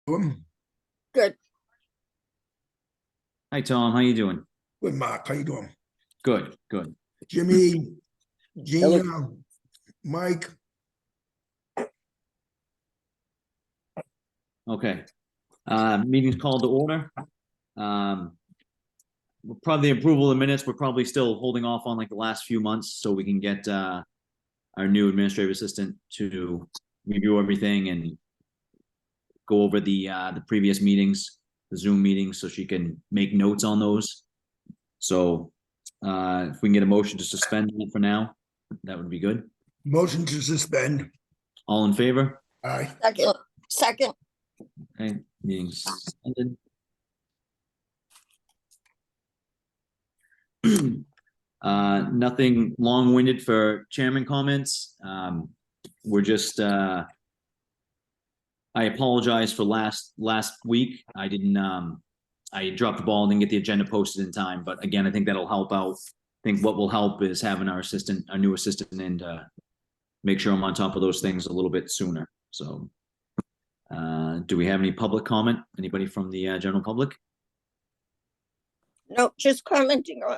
Good. Hi, Tom. How you doing? Good, Mark. How you doing? Good, good. Jimmy, Gina, Mike. Okay. Meeting's called to order. Probably the approval of the minutes. We're probably still holding off on like the last few months so we can get our new administrative assistant to review everything and go over the previous meetings, the Zoom meetings, so she can make notes on those. So if we can get a motion to suspend it for now, that would be good. Motion to suspend. All in favor? Aye. Second. Okay, meeting's suspended. Nothing long-winded for chairman comments. We're just I apologize for last week. I didn't I dropped the ball, didn't get the agenda posted in time, but again, I think that'll help out. I think what will help is having our new assistant in to make sure I'm on top of those things a little bit sooner. So do we have any public comment? Anybody from the general public? No, just commenting on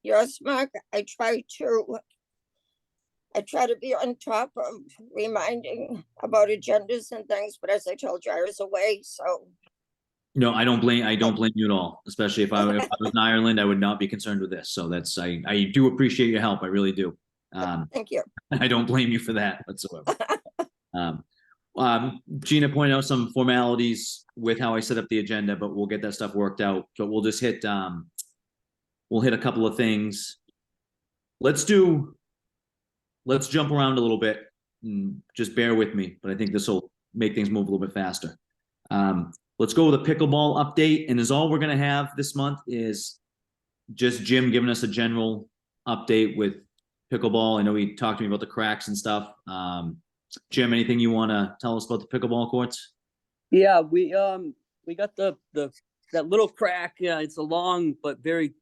yours, Mark. I try to be on top of reminding about agendas and things, but as I told you, I was away, so. No, I don't blame you at all. Especially if I was in Ireland, I would not be concerned with this. So that's I do appreciate your help. I really do. Thank you. I don't blame you for that whatsoever. Gina pointed out some formalities with how I set up the agenda, but we'll get that stuff worked out. But we'll just hit we'll hit a couple of things. Let's jump around a little bit and just bear with me, but I think this will make things move a little bit faster. Let's go with a pickleball update. And all we're going to have this month is just Jim giving us a general update with pickleball. I know he talked to me about the cracks and stuff. Jim, anything you want to tell us about the pickleball courts? Yeah, we got that little crack. Yeah, it's a long but very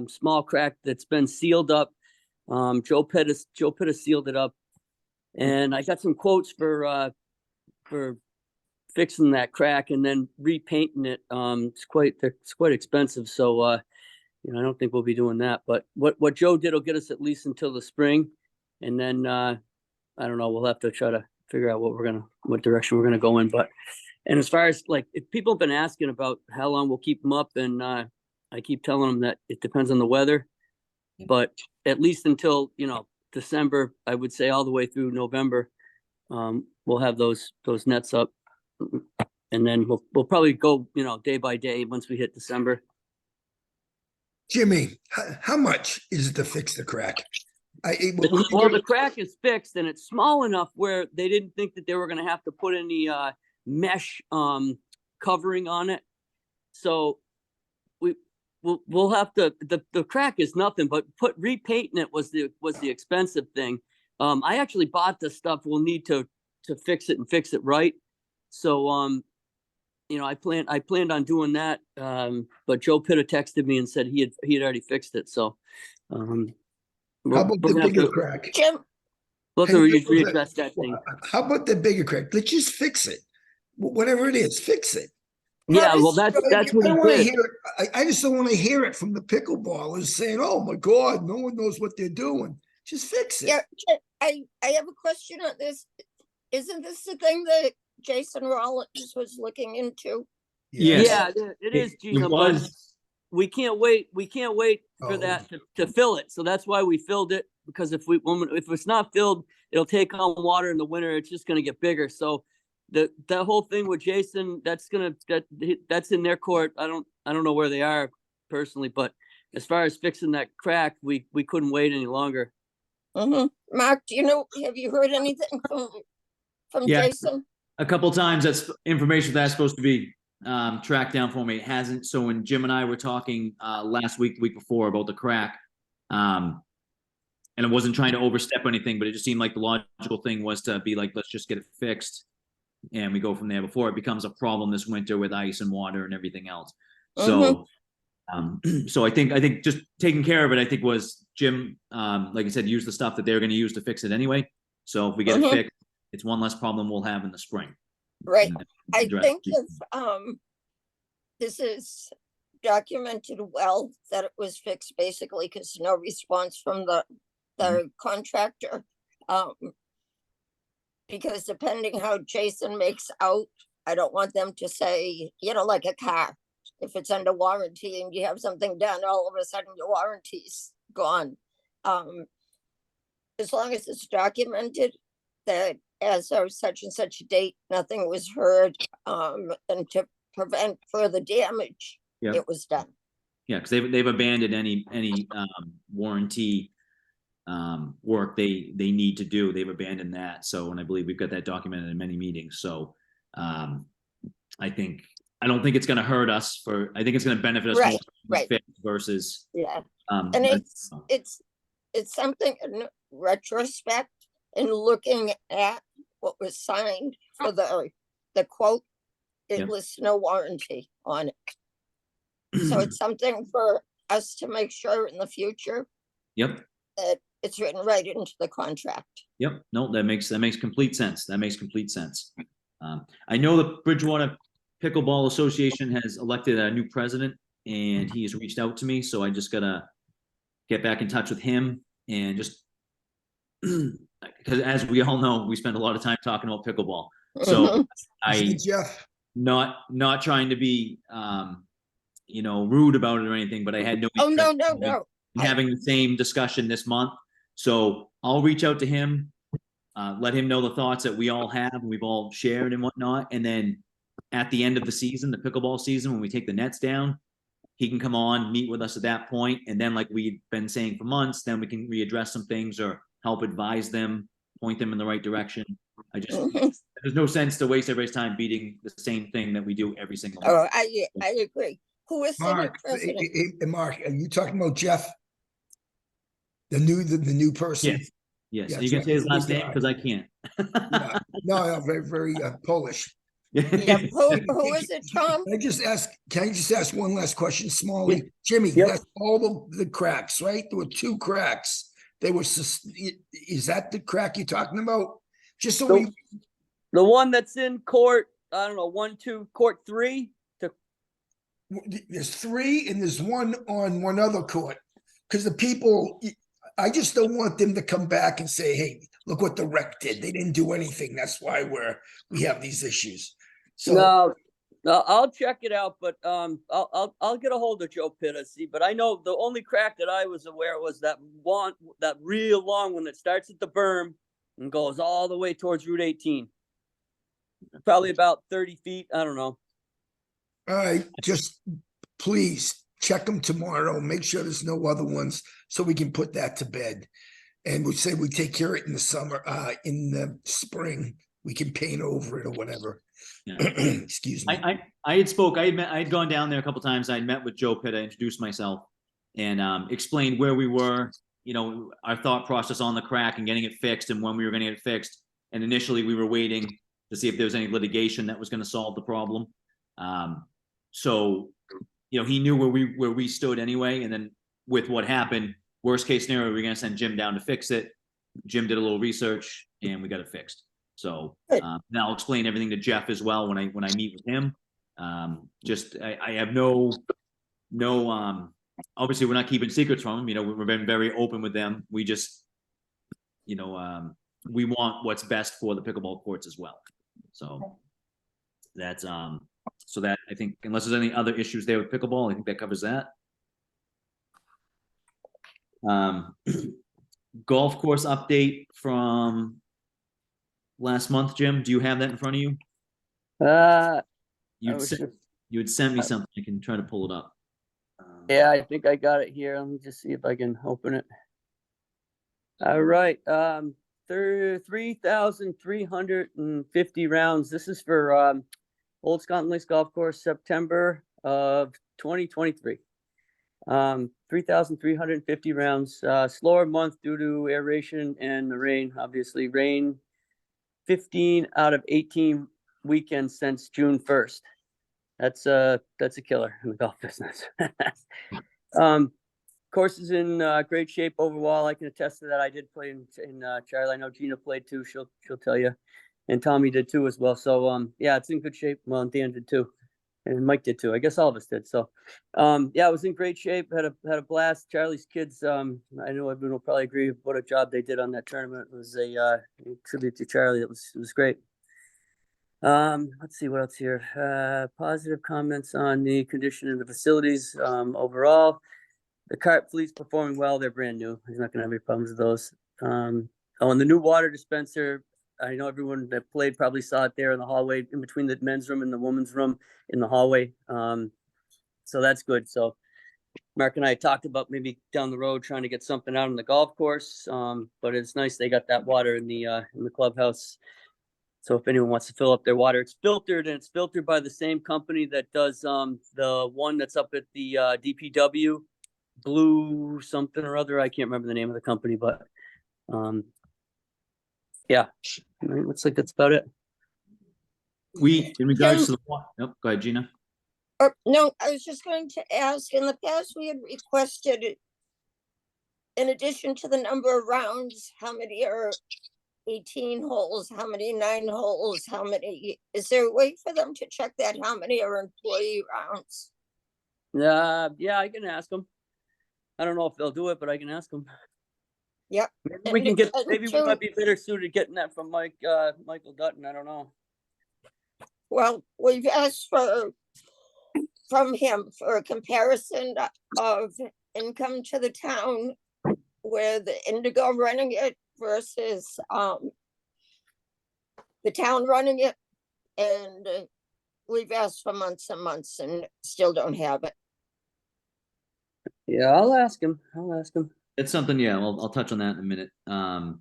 small crack that's been sealed up. Joe Pitt has sealed it up, and I got some quotes for fixing that crack and then repainting it. It's quite expensive, so I don't think we'll be doing that. But what Joe did will get us at least until the spring, and then I don't know. We'll have to try to figure out what direction we're gonna go in. And as far as like, if people have been asking about how long we'll keep them up, and I keep telling them that it depends on the weather, but at least until December, I would say all the way through November, we'll have those nets up, and then we'll probably go day by day once we hit December. Jimmy, how much is it to fix the crack? The crack is fixed, and it's small enough where they didn't think that they were going to have to put any mesh covering on it. So we'll have to. The crack is nothing, but repainting it was the expensive thing. I actually bought the stuff we'll need to fix it and fix it right. So I planned on doing that. But Joe Pitta texted me and said he had already fixed it. So how about the bigger crack? Jim, we'll have to readdress that thing. How about the bigger crack? Let's just fix it. Whatever it is, fix it. Yeah, well, that's what he did. I just don't want to hear it from the pickleballers saying, "Oh my God, no one knows what they're doing." Just fix it. Yeah, I have a question on this. Isn't this the thing that Jason Rollins was looking into? Yes. Yeah, it is, Gina. But we can't wait. We can't wait for that to fill it. So that's why we filled it, because if it's not filled, it'll take on water in the winter. It's just going to get bigger. So that whole thing with Jason, that's in their court. I don't know where they are personally, but as far as fixing that crack, we couldn't wait any longer. Mark, have you heard anything from Jason? A couple times. That's information that's supposed to be tracked down for me. It hasn't. So when Jim and I were talking last week, the week before, about the crack, and I wasn't trying to overstep anything, but it just seemed like the logical thing was to be like, let's just get it fixed and we go from there before it becomes a problem this winter with ice and water and everything else. So so I think just taking care of it, I think, was Jim, like I said, use the stuff that they're going to use to fix it anyway. So if we get it fixed, it's one less problem we'll have in the spring. Right. and I address think these. if, this is documented well, that it was fixed basically because no response from the contractor. Um, because depending how Jason makes out, I don't want them to say, like a car. If it's under warranty and you have something done, all of a sudden your warranty's gone. As long as it's documented that as of such and such a date, nothing was heard, and to prevent further damage, Yeah. it was done. Yeah, because they've abandoned any warranty work they need to do. They've abandoned that. So, and I believe we've got that documented in many meetings. So, I don't think it's going to hurt us. I think it's going to benefit us more Right. versus. Yeah. And And it's something in retrospect, in looking at what was signed for the quote, it Yep. lists no warranty on it. So it's something for us to make sure in the future Yep. that it's written right into the contract. Yep. No, that makes complete sense. That makes complete sense. I know the Bridgewater Pickleball Association has elected a new president, and he has reached out to me. So I just gotta get back in touch with him and just because, as we all know, we spend a lot of time talking about pickleball. So Hey, I Jeff, not trying to be rude about it or anything, but I had no Oh, no, interest no, no. in having the same discussion this month. So I'll reach out to him, let him know the thoughts that we all have, and we've all shared and whatnot. And then at the end of the season, the pickleball season, when we take the nets down, he can come on, meet with us at that point. And then, like we've been saying for months, then we can readdress some things or help advise them, point them in the right direction. There's no sense to waste everybody's time beating the same thing that we do every single month. Oh, I agree. Who is the new Mark, president? Mark, are you talking about Jeff? The new person? Yes. Yes. Yeah, Are you gonna Jeff say his is a last good name? guy. Because I can't. Yeah. No, very, very Polish. Yeah, who is it, Tom? Can I just ask one last question, Smalley? Yeah. Jimmy, Yep. that's all the cracks, right? There were 2 cracks. Is that the crack you're talking about? Just so The- The one that's in court, I don't know, 1, 2, court 3. there's 3 and there's one on one other court. Because the people, I just don't want them to come back and say, hey, look what the rec did. They didn't do anything. That's why we have these issues. So No, I'll check it out, but I'll get a hold of Joe Pitta, see. But I know the only crack that I was aware was that real long one that starts at the berm and goes all the way towards Route 18. Probably about 30 feet. I don't know. all right, just please check them tomorrow. Make sure there's no other ones so we can put that to bed. And we say we take care of it in the summer, in the spring, we can paint over it or whatever. Yeah. Excuse me. I had gone down there a couple times. I'd met with Joe Pitta, introduced myself, and explained where we were, our thought process on the crack and getting it fixed and when we were going to get it fixed. And initially we were waiting to see if there was any litigation that was going to solve the problem. So, he knew where we stood anyway. And then with what happened, worst case scenario, we're going to send Jim down to fix it. Jim did a little research and we got it fixed. So now I'll explain everything to Jeff as well when I meet with him. I have no, obviously we're not keeping secrets from him. We've been very open with them. We just, we want what's best for the pickleball courts as well. So that's, so that I think, unless there's any other issues there with pickleball, I think that covers that. Golf course update from last month, Jim. Do you have that in front of you? You had sent me something. I can try to pull it up. Yeah, I think I got it here. Let me just see if I can open it. All right. 3,350 rounds. This is for Old Scotland Links Golf Course, September of 2023. 3,350 rounds. Slower month due to aeration and the rain. Obviously, rain 15 out of 18 weekends since June 1st. That's a killer in the golf business. Course is in great shape overall. I can attest to that. I did play in Charlie. I know Gina played too. She'll tell you. and Tommy did too as well. So, yeah, it's in good shape. Well, and Dan did too. And Mike did too. I guess all of us did. So, yeah, it was in great shape. Had a blast. Charlie's kids. I know everyone will probably agree with what a job they did on that tournament. It was a tribute to Charlie. It was great. Let's see what else here. Positive comments on the condition of the facilities. Overall, the cart fleet's performing well. They're brand new. He's not going to have any problems with those. And the new water dispenser. I know everyone that played probably saw it there in the hallway, in between the men's room and the women's room in the hallway. So that's good. So Mark and I talked about maybe down the road trying to get something out on the golf course. But it's nice they got that water in the clubhouse. So if anyone wants to fill up their water, it's filtered, and it's filtered by the same company that does the one that's up at the DPW, Blue something or other. I can't remember the name of the company, but yeah, looks like that's about it. In regards to the water, go ahead, Gina. No, I was just going to ask, in the past, we had requested, in addition to the number of rounds, how many are 18 holes, how many 9 holes, how many, is there a way for them to check that? How many are employee rounds? Yeah, I can ask them. I don't know if they'll do it, but I can ask them. Yep. Maybe we can get. And Maybe we might be better suited getting that from Michael Dutton. I don't know. Well, we've asked from him for a comparison of income to the town with Indigo running it versus the town running it, and we've asked for months and months and still don't have it. Yeah, I'll ask him. It's something, yeah, I'll touch on that in a minute. A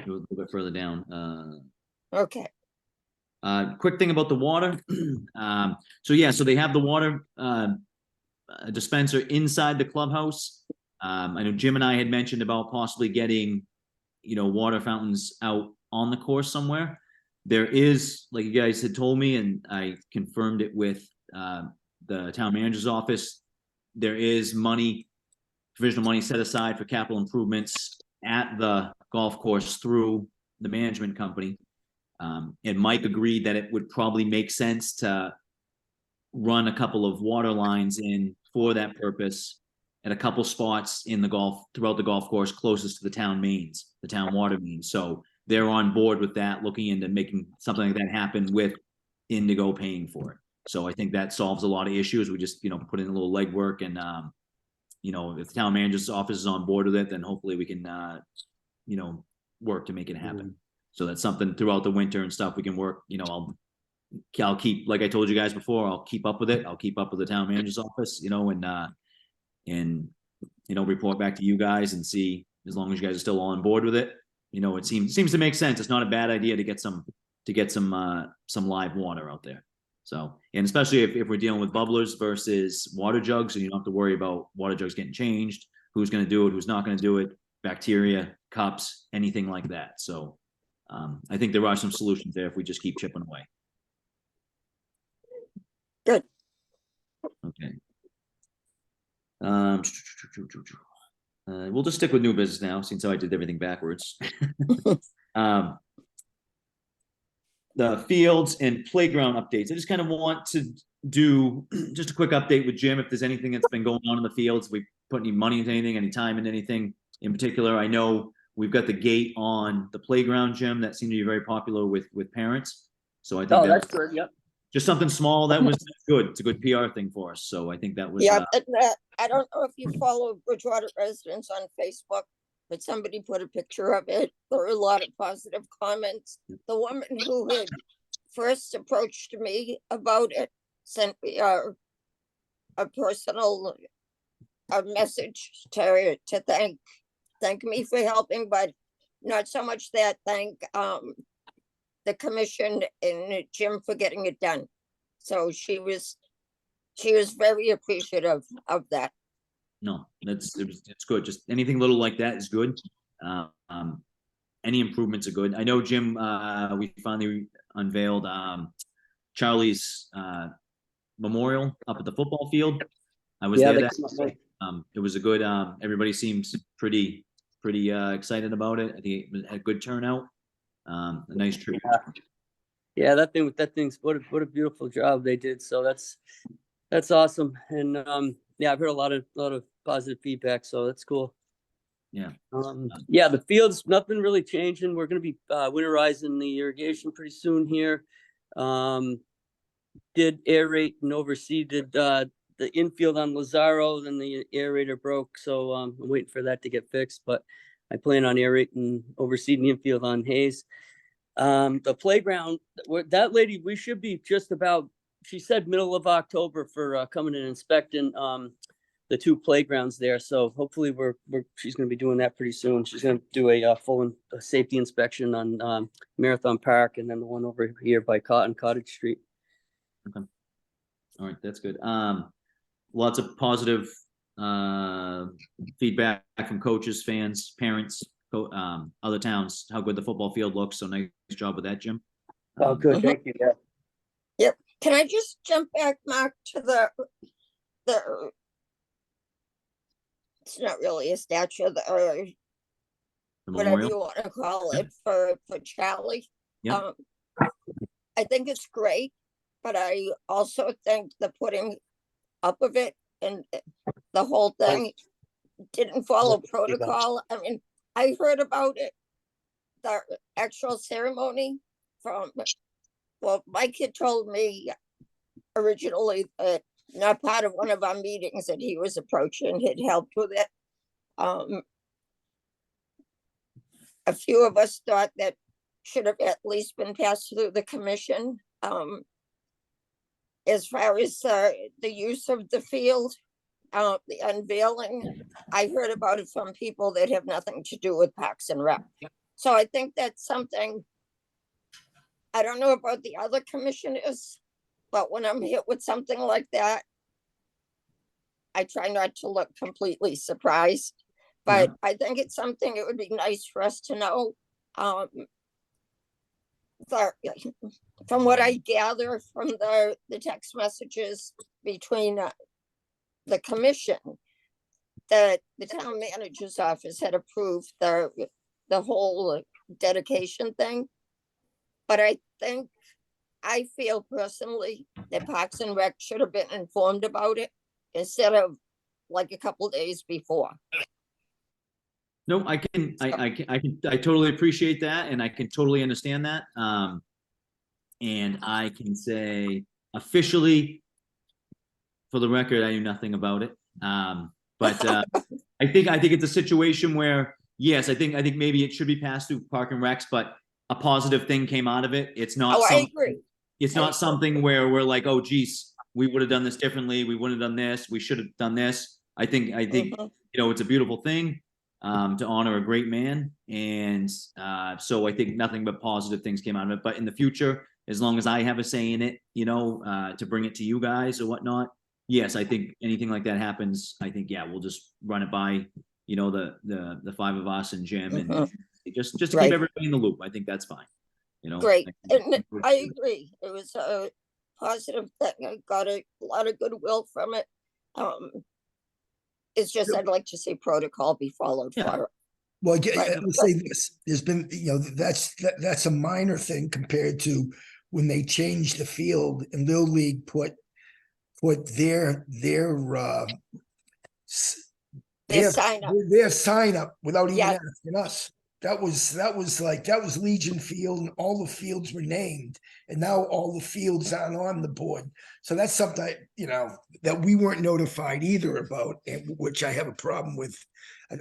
little bit further down. Okay. Quick thing about the water. So they have the water dispenser inside the clubhouse. I know Jim and I had mentioned about possibly getting, water fountains out on the course somewhere. There is, like you guys had told me, and I confirmed it with the town manager's office, there is provisional money set aside for capital improvements at the golf course through the management company. And Mike agreed that it would probably make sense to run a couple of water lines in for that purpose at a couple spots throughout the golf course closest to the town water mains. So they're on board with that, looking into making something like that happen with Indigo paying for it. So I think that solves a lot of issues. We just, put in a little legwork, and, if the town manager's office is on board with it, then hopefully we can, work to make it happen. Mhm. So that's something throughout the winter and stuff we can work, I'll keep, like I told you guys before, I'll keep up with it. I'll keep up with the town manager's office, and report back to you guys and see, as long as you guys are still on board with it, it seems to make sense. It's not a bad idea to get some live water out there. So, and especially if we're dealing with bubblers versus water jugs, so you don't have to worry about water jugs getting changed, who's going to do it, who's not going to do it, bacteria, cups, anything like that. So I think there are some solutions there if we just keep chipping away. Good. Okay. We'll just stick with new business now, since I did everything backwards. The fields and playground updates. I just kind of want to do just a quick update with Jim if there's anything that's been going on in the fields. We put any money into anything, any time into anything in particular. I know we've got the gate on the playground, Jim, that seemed to be very popular with parents. So I think that's good. Yep. just something small that was good. It's a good PR thing for us. So I think that was Yeah, I don't know if you follow Bridgewater residents on Facebook, but somebody put a picture of it. There were a lot of positive comments. The woman who had first approached me about it sent me a personal message to thank me for helping, but not so much that, thank the commission and Jim for getting it done. So she was very appreciative of that. No, it's good. Just anything little like that is good. Any improvements are good. I know, Jim, we finally unveiled Charlie's memorial up at the football field. I was there. It was a good, everybody seems pretty excited about it. I think it had a good turnout. A nice tribute. Yeah, that thing's what a beautiful job they did. So that's awesome. And yeah, I've heard a lot of positive feedback, so that's cool. Yeah. Yeah, the fields, nothing really changing. We're gonna be winterizing the irrigation pretty soon here. Did aerate and overseeded the infield on Lazaro, then the aerator broke, so I'm waiting for that to get fixed, but I plan on aerating and overseeding the infield on Hayes. The playground, that lady, we should be just about, she said middle of October for coming and inspecting the two playgrounds there. So hopefully she's going to be doing that pretty soon. She's going to do a full safety inspection on Marathon Park, and then the one over here by Cottage Street. Okay. All right, that's good. Lots of positive feedback from coaches, fans, parents, other towns, how good the football field looks. So nice job with that, Jim. Oh, good. Thank you. Yeah. Yep. Can I just jump back, Mark, to the it's not really a statue, or The whatever memorial. you want to call it, for Charlie. Yeah. I think it's great, but I also think the putting up of it and the whole thing didn't follow protocol. I mean, I heard about it, the actual ceremony from, well, my kid told me originally that not part of one of our meetings that he was approaching had helped with it. A few of us thought that should have at least been passed through the commission. As far as the use of the field, the unveiling, I heard about it from people that have nothing to do with Parks and Rec. So I think that's something, I don't know about the other commissioners, but when I'm hit with something like that, I try not to look completely surprised. But I think it's something it would be nice for us to know. From what I gather from the text messages between the commission, that the town manager's office had approved the whole dedication thing. But I feel personally that Parks and Rec should have been informed about it instead of like a couple of days before. No, I totally appreciate that, and I can totally understand that. And I can say officially, for the record, I knew nothing about it. But I think it's a situation where, yes, I think maybe it should be passed through Park and Recs, but a positive thing came out of it. It's not. I agree. It's not something where we're like, oh, geez, we would have done this differently. We wouldn't have done this. We should have done this. I think it's a beautiful thing to honor a great man, and so I think nothing but positive things came out of it. But in the future, as long as I have a say in it, to bring it to you guys or whatnot, yes, I think anything like that happens, I think, yeah, we'll just run it by, the five of us and Jim, and just to keep everybody in the loop. I think that's fine. Great. And I agree. It was a positive thing. I got a lot of goodwill from it. It's just, I'd like to see protocol be followed for it. Well, I'll say this, there's been, that's a minor thing compared to when they changed the field and Little League put their sign up without even asking us. That was Legion Field, and all the fields were named, and now all the fields aren't on the board. So that's something, that we weren't notified either about, which I have a problem with.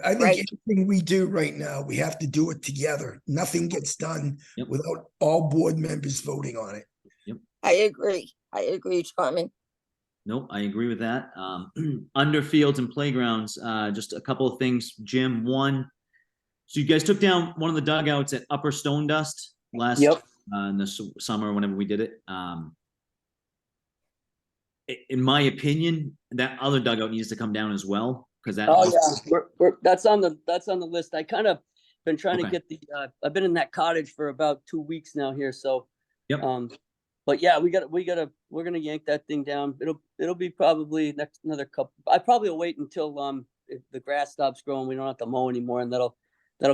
I think anything we do right now, we have to do it together. Nothing gets done without all board members voting on it. Yep. I agree, Tommy. Nope, I agree with that. Under fields and playgrounds, just a couple of things, Jim. One, so you guys took down one of the dugouts at Upper Stone Dust last in the summer, whenever we did it. In my opinion, that other dugout needs to come down as well, because that. Oh yeah, that's on the list. I kind of been trying to get the. I've been in that cottage for about 2 weeks now here, so. Yep. But yeah, we're gonna yank that thing down. It'll be probably another couple. I probably will wait until if the grass stops growing, we don't have to mow anymore, and that'll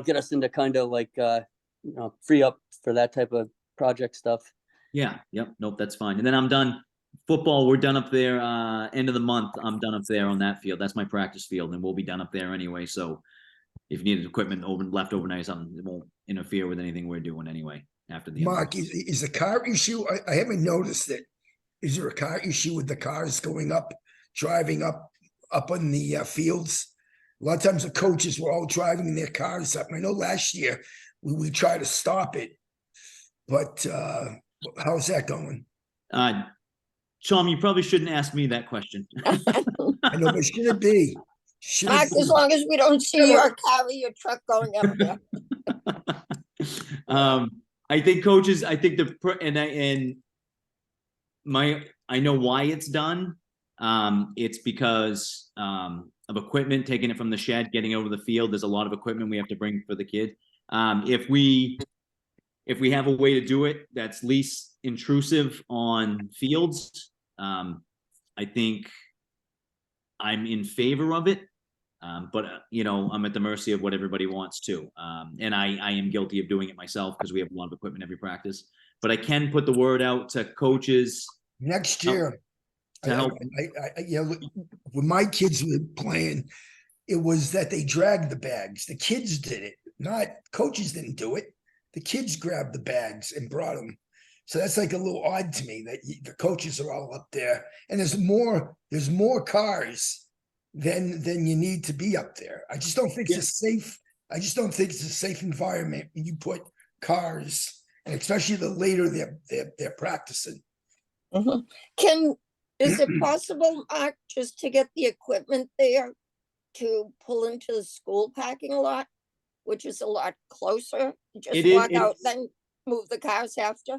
get us into kind of like free up for that type of project stuff. Yeah, yep, nope, that's fine. And then I'm done. Football, we're done up there, end of the month. I'm done up there on that field. That's my practice field, and we'll be done up there anyway. So if you needed equipment left overnight or something, it won't interfere with anything we're doing anyway after the. Mark, is the car issue? I haven't noticed it. Is there a car issue with the cars going up, driving up on the fields? A lot of times the coaches were all driving their cars up. And I know last year we tried to stop it, but how's that going? Sean, you probably shouldn't ask me that question. I know, but should it be? Should Mark, it be? as long as we don't see your car or your truck going up there. I think coaches. I think I know why it's done. It's because of equipment, taking it from the shed, getting over the field. There's a lot of equipment we have to bring for the kid. If we have a way to do it that's least intrusive on fields, I think I'm in favor of it. But I'm at the mercy of what everybody wants to. And I am guilty of doing it myself because we have a lot of equipment every practice. But I can put the word out to coaches Next year, to help. when my kids were playing, it was that they dragged the bags. The kids did it, not coaches didn't do it. The kids grabbed the bags and brought them. So that's like a little odd to me that the coaches are all up there, and there's more cars than you need to be up there. I just don't think it's a safe. I just don't think it's a safe environment when you put cars, and especially the later they're practicing. Is it possible, Mark, just to get the equipment there to pull into the school parking lot, which is a lot closer? Just walk out, then move the cars after?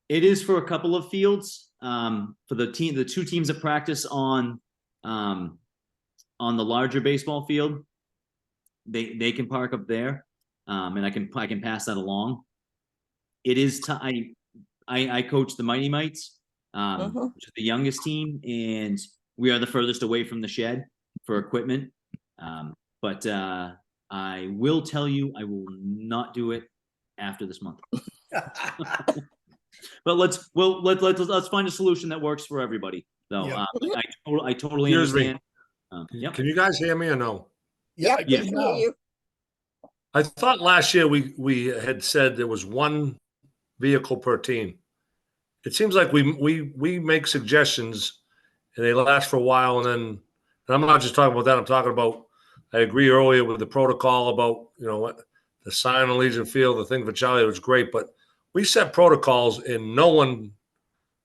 It is for a couple of fields. For the two teams that practice on the larger baseball field, they can park up there, and I can pass that along. It is I coach the Mighty Mites, which is the youngest team, and we are the furthest away from the shed for equipment. But I will tell you, I will not do it after this month. But let's find a solution that works for everybody, though. Yeah. I totally Excuse me. understand. Can you guys hear me or no? Yep, Yeah. I can hear you. I thought last year we had said there was one vehicle per team. It seems like we make suggestions and they last for a while, and I'm not just talking about that. I'm talking about, I agree earlier with the protocol about, what the sign on Legion Field, the thing for Charlie was great, but we set protocols and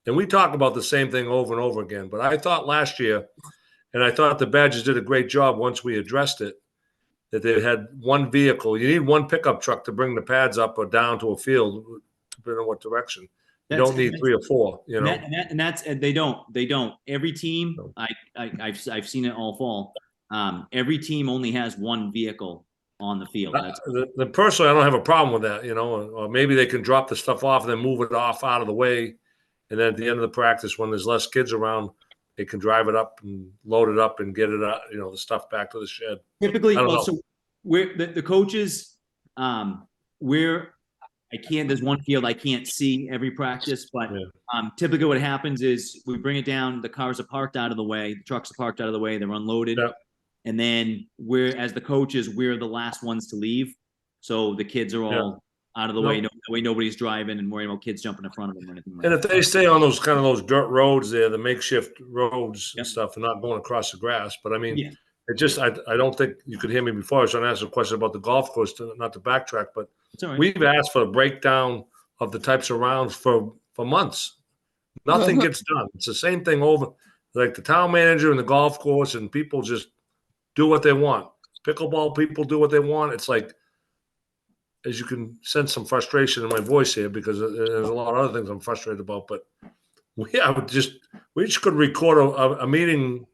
we talk about the same thing over and over again. But I thought last year, and I thought the Badgers did a great job once we addressed it, that they had one vehicle. You need one pickup truck to bring the pads up or down to a field, depending on what direction. You don't need 3 or 4, And they don't. Every team, I've seen it all fall. Every team only has one vehicle on the field. Personally, I don't have a problem with that, or maybe they can drop the stuff off and then move it off out of the way. And then at the end of the practice, when there's less kids around, they can drive it up and load it up and get it out, the stuff back to the shed. Typically, so we're the coaches, there's one field I can't see every practice, but typically what happens is we bring it down, the cars are parked out of the way, the trucks are parked out of the way, they're unloaded. Yeah. And then as the coaches, we're the last ones to leave. So the kids are all out of the way. No way nobody's driving and worrying about kids jumping in front of them or anything like that. And if they stay on those dirt roads there, the makeshift roads and stuff, and not going across the grass. But I mean, it just, I don't think you could hear me before. I was trying to ask a question about the golf course, not to backtrack, but we've asked for a breakdown of the types of rounds for months. Nothing gets done. It's the same thing over, like the town manager and the golf course, and people just do what they want. Pickleball people do what they want. It's like, as you can sense some frustration in my voice here, because there's a lot of other things I'm frustrated about, but we just could record a meeting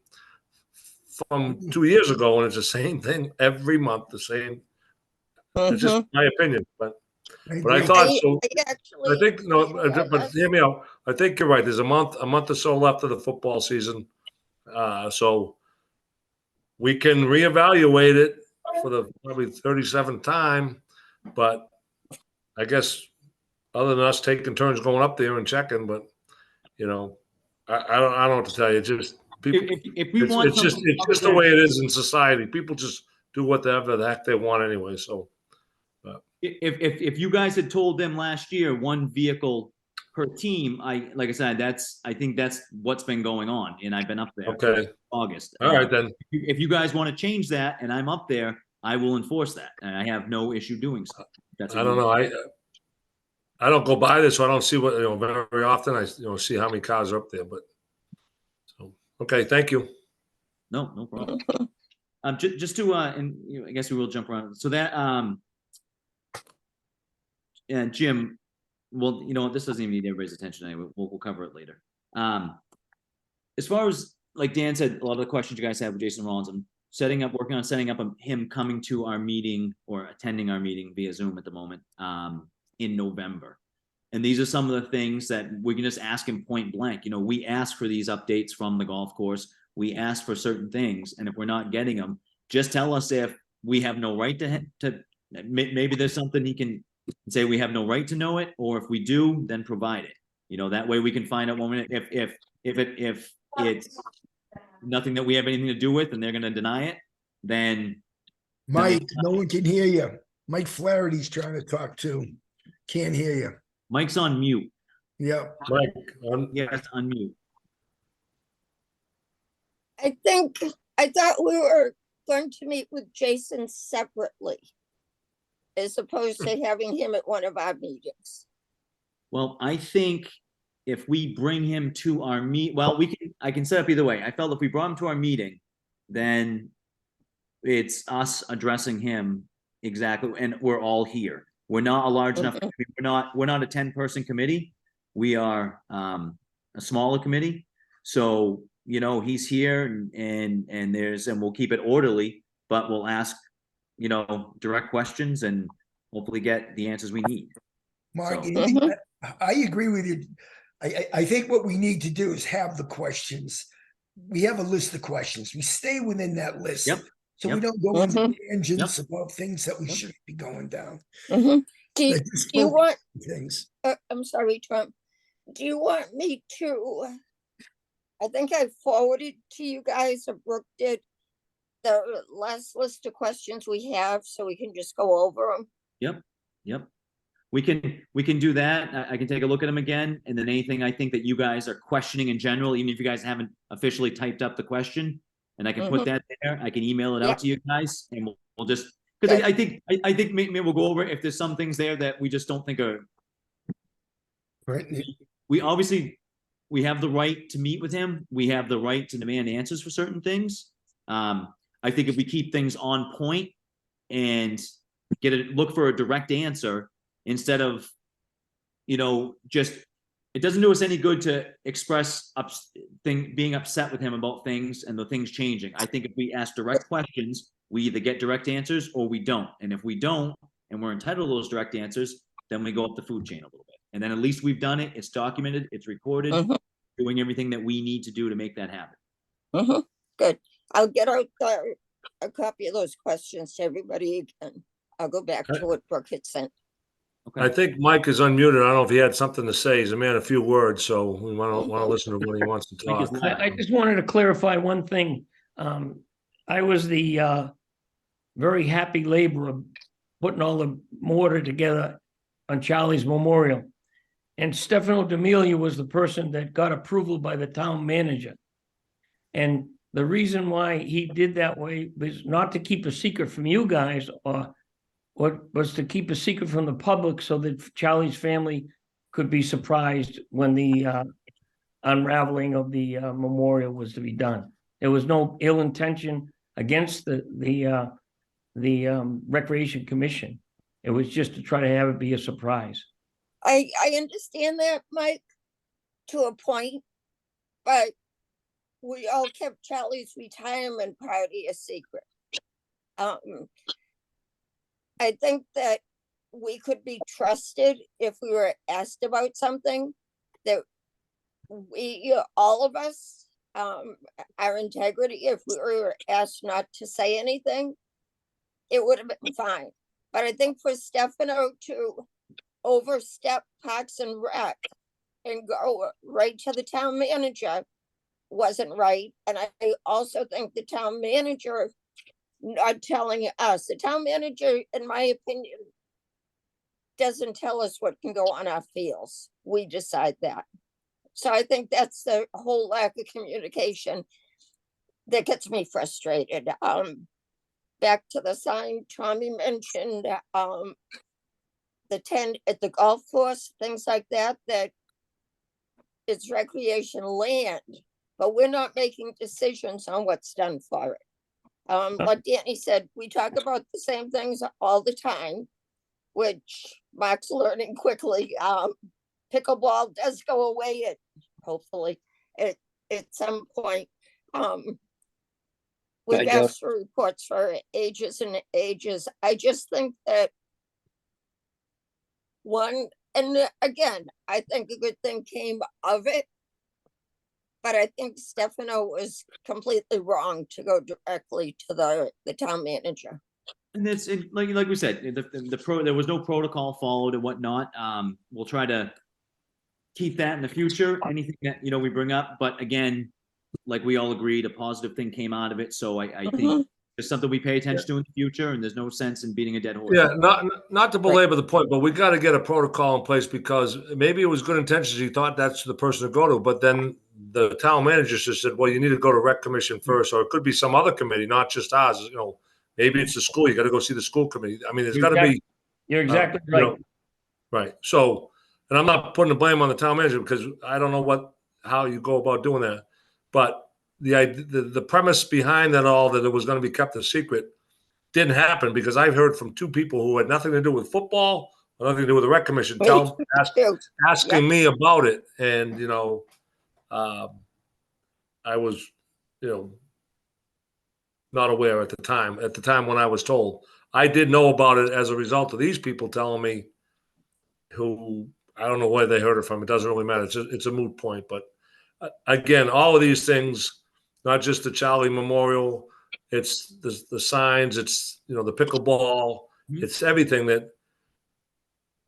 from 2 years ago, and it's the same thing every month, the same. It's just my opinion, but I thought so. I think but hear me out. I think you're right. There's a month or so left of the football season, so we can reevaluate it for the probably 37th time. But I guess other than us taking turns going up there and checking, but I don't know what to tell you. It's just people. If we want It's just the way it is in society. People just do whatever the heck they want anyway. So if you guys had told them last year 1 vehicle per team, like I said, I think that's what's been going on, and I've been up there. Okay. August. All right then. If you guys want to change that, and I'm up there, I will enforce that, and I have no issue doing so. That's I don't know. I don't go by this, so I don't see what very often. I see how many cars are up there, but so okay. Thank you. No problem. Just to and I guess we will jump around. So that and Jim, well, this doesn't even need everybody's attention anyway. We'll cover it later. As far as like Dan said, a lot of the questions you guys have with Jason Rollins, I'm working on setting up him coming to our meeting or attending our meeting via Zoom at the moment in November. And these are some of the things that we can just ask him point blank. We ask for these updates from the golf course. We ask for certain things, and if we're not getting them, just tell us if we have no right to maybe there's something he can say we have no right to know it, or if we do, then provide it. That way we can find out if it's nothing that we have anything to do with and they're going to deny it, then Mike, no one can hear you. Mike Flaherty's trying to talk too. Can't hear you. Mike's on mute. Yeah. Mike, Yes, unmute. I thought we were going to meet with Jason separately, as opposed to having him at one of our meetings. Well, I think if we bring him to our I can set up either way. I felt if we brought him to our meeting, then it's us addressing him exactly, and we're all here. We're not a large enough. We're not a 10-person committee. We are a smaller committee. So he's here, and we'll keep it orderly, but we'll ask direct questions and hopefully get the answers we need. Mark, So. I agree with you. I think what we need to do is have the questions. We have a list of questions. We stay within that list. Yep. So we don't go into tangents about things that we shouldn't be going down. Do you want things? I'm sorry, Trump. Do you want me to? I think I forwarded to you guys, or Brooke did, the last list of questions we have, so we can just go over them. Yep. We can do that. I can take a look at them again, and then anything I think that you guys are questioning in general, even if you guys haven't officially typed up the question, and I can put that there. I can email it out to you guys, and we'll just because I think maybe we'll go over if there's some things there that we just don't think are right. We obviously have the right to meet with him. We have the right to demand answers for certain things. I think if we keep things on point and look for a direct answer instead of, just, it doesn't do us any good to express being upset with him about things and the things changing. I think if we ask direct questions, we either get direct answers or we don't. And if we don't, and we're entitled to those direct answers, then we go up the food chain a little bit. And then at least we've done it. It's documented. It's recorded. Doing everything that we need to do to make that happen. Good. I'll get out a copy of those questions to everybody again. I'll go back to what Brooke had sent. Okay. I think Mike is unmuted. I don't know if he had something to say. He's a man of few words, so we want to listen to when he wants to talk. I just wanted to clarify one thing. I was the very happy laborer putting all the mortar together on Charlie's memorial. And Stefano D'Amelia was the person that got approval by the town manager. And the reason why he did that way was not to keep a secret from you guys, or was to keep a secret from the public so that Charlie's family could be surprised when the unraveling of the memorial was to be done. There was no ill intention against the Recreation Commission. It was just to try to have it be a surprise. I understand that, Mike, to a point, but we all kept Charlie's retirement party a secret. I think that we could be trusted if we were asked about something, that all of us, our integrity, if we were asked not to say anything, it would have been fine. But I think for Stefano to overstep Parks and Rec and go right to the town manager wasn't right. And I also think the town manager not telling us, the town manager, in my opinion, doesn't tell us what can go on our fields. We decide that. So I think that's the whole lack of communication that gets me frustrated. Back to the sign Tommy mentioned, the tent at the golf course, things like that, that it's recreation land, but we're not making decisions on what's done for it. Like Danny said, we talk about the same things all the time, which Mark's learning quickly. Pickleball does go away hopefully at some point. We've Joe. asked for reports for ages and ages. I just think that and again, I think a good thing came of it, but I think Stefano was completely wrong to go directly to the town manager. And it's like we said, there was no protocol followed and whatnot. We'll try to keep that in the future. Anything that we bring up, but again, like we all agreed, a positive thing came out of it. So I think it's something we pay attention to in the future, and there's no sense in beating a dead horse. Yeah, not to belabor the point, but we got to get a protocol in place, because maybe it was good intentions. He thought that's the person to go to, but then the town manager just said, well, you need to go to rec commission first, or it could be some other committee, not just ours. Maybe it's the school. You got to go see the school committee. I mean, there's got to be. You're exactly right. Right. So, and I'm not putting the blame on the town manager, because I don't know how you go about doing that. But the premise behind that all, that it was going to be kept a secret, didn't happen, because I've heard from two people who had nothing to do with football, or nothing to do with the rec commission, asking me about it. And, I was, not aware at the time when I was told. I did know about it as a result of these people telling me, who I don't know where they heard it from. It doesn't really matter. It's a moot point. But again, all of these things, not just the Charlie Memorial, it's the signs, it's, the pickleball, it's everything that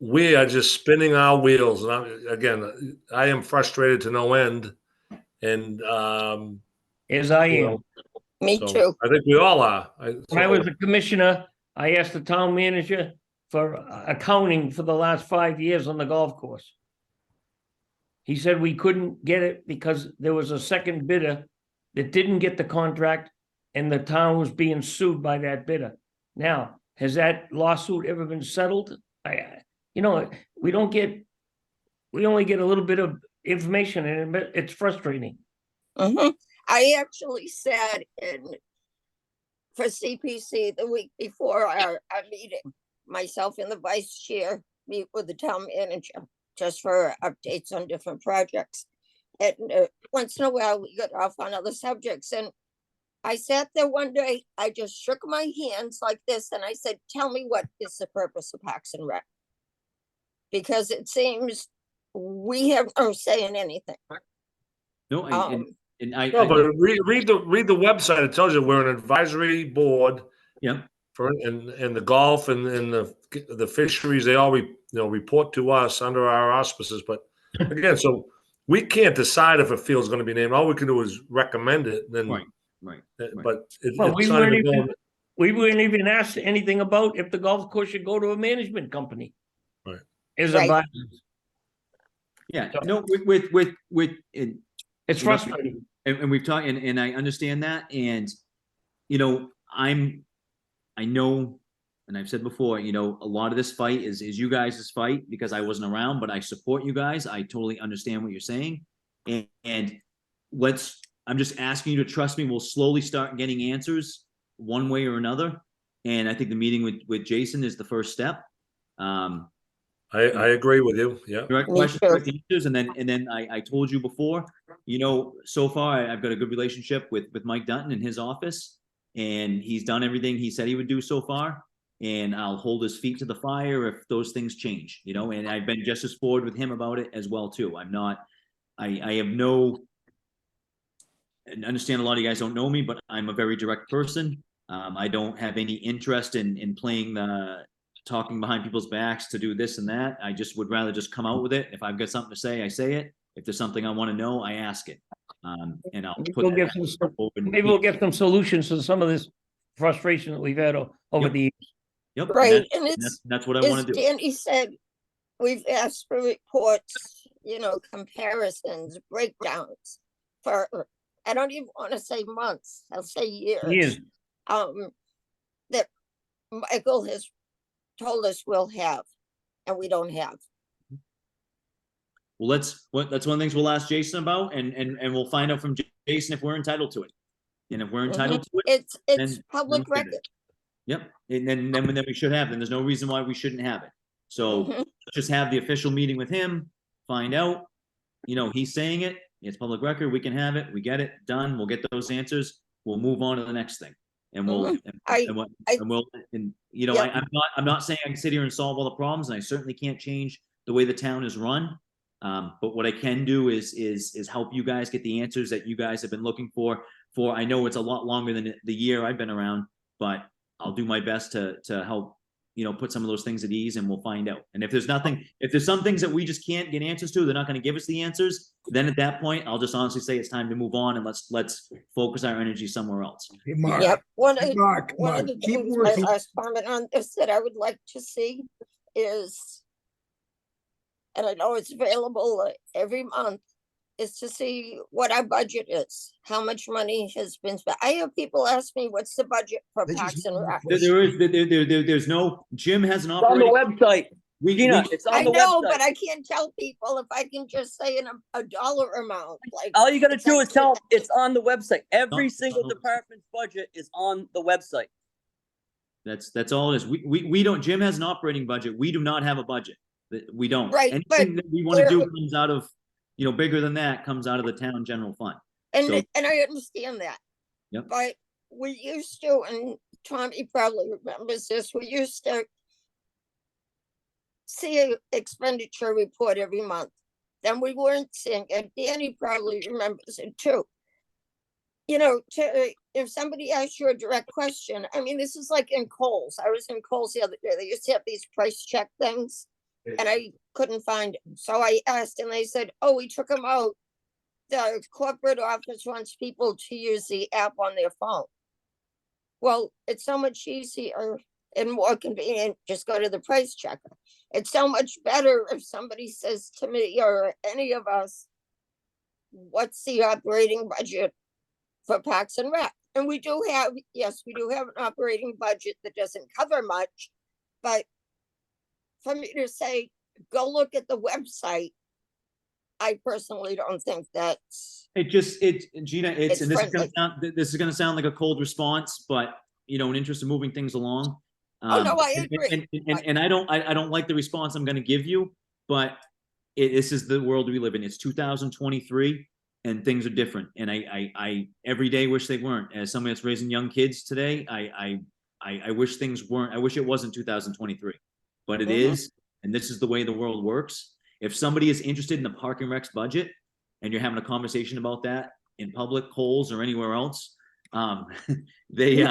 we are just spinning our wheels. And I am frustrated to no end. And As I am. Me too. I think we all are. When I was a commissioner, I asked the town manager for accounting for the last 5 years on the golf course. He said we couldn't get it because there was a second bidder that didn't get the contract, and the town was being sued by that bidder. Now, has that lawsuit ever been settled? We only get a little bit of information, and it's frustrating. I actually sat in for CPC the week before our meeting. Myself and the vice chair meet with the town manager just for updates on different projects. And once in a while we got off on other subjects. And I sat there one day, I just shook my hands like this, and I said, tell me, what is the purpose of Parks and Rec? Because it seems we have no say in anything. No, but read the website. It tells you we're an advisory board. Yeah. And the golf and the fisheries, they all report to us under our auspices. But again, so we can't decide if a field's going to be named. All we can do is recommend it. Then right. But we weren't even asked anything about if the golf course should go to a management company. Right. Yeah. No. With it's frustrating. And we've talked, and I understand that, and I know, and I've said before, a lot of this fight is you guys' fight, because I wasn't around, but I support you guys. I totally understand what you're saying, and I'm just asking you to trust me. We'll slowly start getting answers one way or another, and I think the meeting with Jason is the first step. I agree with you. Yeah. Direct questions, direct answers, and then I told you before, so far I've got a good relationship with Mike Dutton in his office, and he's done everything he said he would do so far, and I'll hold his feet to the fire if those things change, and I've been just as forward with him about it as well too. I have no, and understand a lot of you guys don't know me, but I'm a very direct person. I don't have any interest in playing the talking behind people's backs to do this and that. I just would rather just come out with it. If I've got something to say, I say it. If there's something I want to know, I ask it. And I'll Maybe put we'll that get back some, open. maybe we'll get some solutions to some of this frustration that we've had over Yep. the years. Yep. and Right, that's- and and it's, that's what I as want to do. Danny said, we've asked for reports, comparisons, breakdowns for, I don't even want to say months, I'll say years. Years. That Michael has told us we'll have, and we don't have. Well, that's one of the things we'll ask Jason about, and we'll find out from Jason if we're entitled to it. And if we're entitled to it, It's then public we'll get it. record. Yep, and then we should have, then there's no reason why we shouldn't have it. So Mhm. let's just have the official meeting with him, find out, he's saying it, it's public record, we can have it, we get it, done, we'll get those answers, we'll move on to the next thing. And we'll, Mhm. and I- we'll, I- and we'll, and Yep. I'm not saying I can sit here and solve all the problems, and I certainly can't change the way the town is run. But what I can do is help you guys get the answers that you guys have been looking for. I know it's a lot longer than the year I've been around, but I'll do my best to help, put some of those things at ease, and we'll find out. And if there's some things that we just can't get answers to, they're not going to give us the answers, then at that point, I'll just honestly say it's time to move on, and let's focus our energy somewhere else. Hey, Mark, Yep, one of Mark, the keep things, my working. last comment on this that I would like to see is, and I know it's available every month, is to see what our budget is, how much money has been spent. I have people ask me, what's the budget for They just Parks and want Rec? to There's no, Jim has an It's on the operating. website. We, Gina, we- it's on I the know, website. but I can't tell people if I can just say a dollar amount, like. All you gotta it's do is actually- tell them it's on the website. Every it's single on the website. department's budget is on the website. That's all it is. We don't, Jim has an operating budget. We do not have a budget. We don't. Right, but Anything that we want to do we're- comes out of, bigger than that comes out of the town general fund. And, So- and I understand that. Yep. But we used to, and Tommy probably remembers this, we used to see an expenditure report every month. Then we weren't seeing it. Danny probably remembers it too. If somebody asks you a direct question, I mean, this is like in Kohl's. I was in Kohl's the other day. They used to have these price check things, and I couldn't find them. So I asked, and they said, "Oh, we took them out. The corporate office wants people to use the app on their phone." Well, it's so much easier and more convenient. Just go to the price checker. It's so much better if somebody says to me or any of us, "What's the operating budget for Parks and Rec?" And we do have, yes, we do have an operating budget that doesn't cover much, but for me to say, go look at the website, I personally don't think that's, Gina, It's and friendly. this is gonna sound like a cold response, but, in interest of moving things along. Oh, no, I and- agree. And I don't like the response I'm gonna give you, but this is the world we live in. It's 2023 and things are different. And I every day wish they weren't. As somebody that's raising young kids today, I wish things weren't, I wish it wasn't 2023, but it Mhm. is. And this is the way the world works. If somebody is interested in the Park and Rec's budget and you're having a conversation about that in public, Kohl's or anywhere else, they,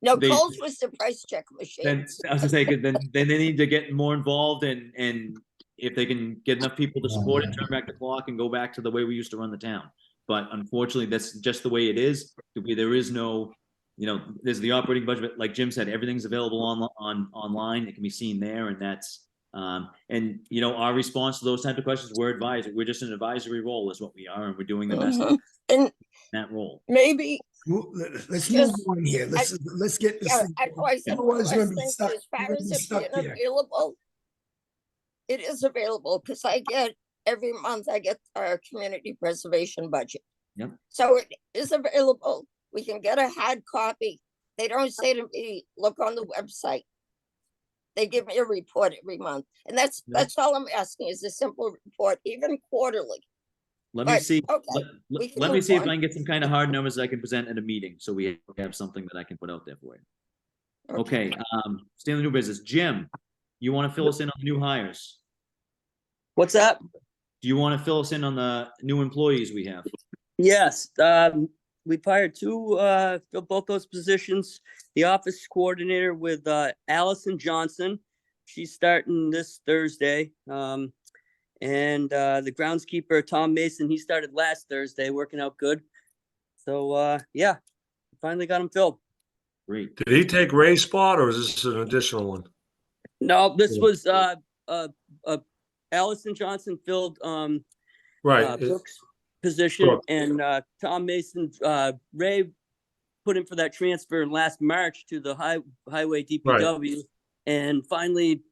no, They- Kohl's was the price check machine. then I was gonna say, then they need to get more involved and if they can get enough people to support it, turn back the clock and go back to the way we used to run the town. But unfortunately, that's just the way it is. There is no, there's the operating budget, like Jim said, everything's available online. It can be seen there, and that's our response to those type of questions, we're advisory. We're just an advisory role is what we are, and we're doing the best in Mhm. And that role. maybe, Let's Just- move on here. Let's get this yeah, thing. I know I said one Otherwise, we're last gonna be thing, stuck. as We're far gonna as be it stuck being there. available, it is available, because I get, every month I get our community preservation budget. Yep. So it is available. We can get a hard copy. They don't say to me, look on the website. They give me a report every month, and that's all I'm asking, is a simple report, even quarterly. Let me But, see. okay, we can Let me move see if on. I can get some kind of hard numbers I can present at a meeting, so we have something that I can put out there for you. Okay, stay on the new business. Jim, you want to fill us in on the new hires? What's that? Do you want to fill us in on the new employees we have? Yes, we've hired two, fill both those positions. The office coordinator with, Allison Johnson. she's starting this Thursday. And the groundskeeper, Tom Mason, he started last Thursday, working out good. So yeah, finally got him filled. Great. Did he take Ray's spot or is this an additional one? No, this Yeah. was Allison Johnson filled Right. Brooks' position, Brooke. and Tom Mason, Ray put in for that transfer last March to the highway DPW, and finally,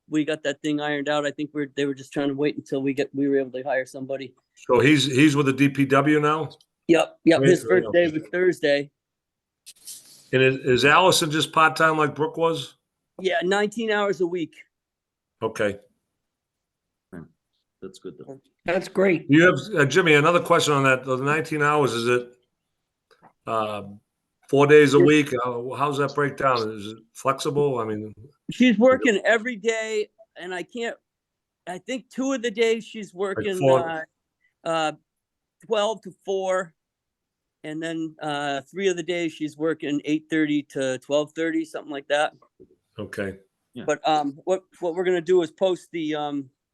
we got that thing ironed out. I think they were just trying to wait until we were able to hire somebody. So he's with the DPW now? Yep. Great, His first great. day was Thursday. And is Allison just part-time like Brooke was? Yeah, 19 hours a week. Okay. That's good though. That's great. You have, Jimmy, another question on that. The 19 hours, is it 4 days a week? How's that break down? Is it flexible? I mean, She's working every day, and I think 2 of the days she's working 12 to 4, and then 3 of the days she's working 8:30 to 12:30, something like that. okay. But what we're gonna do is post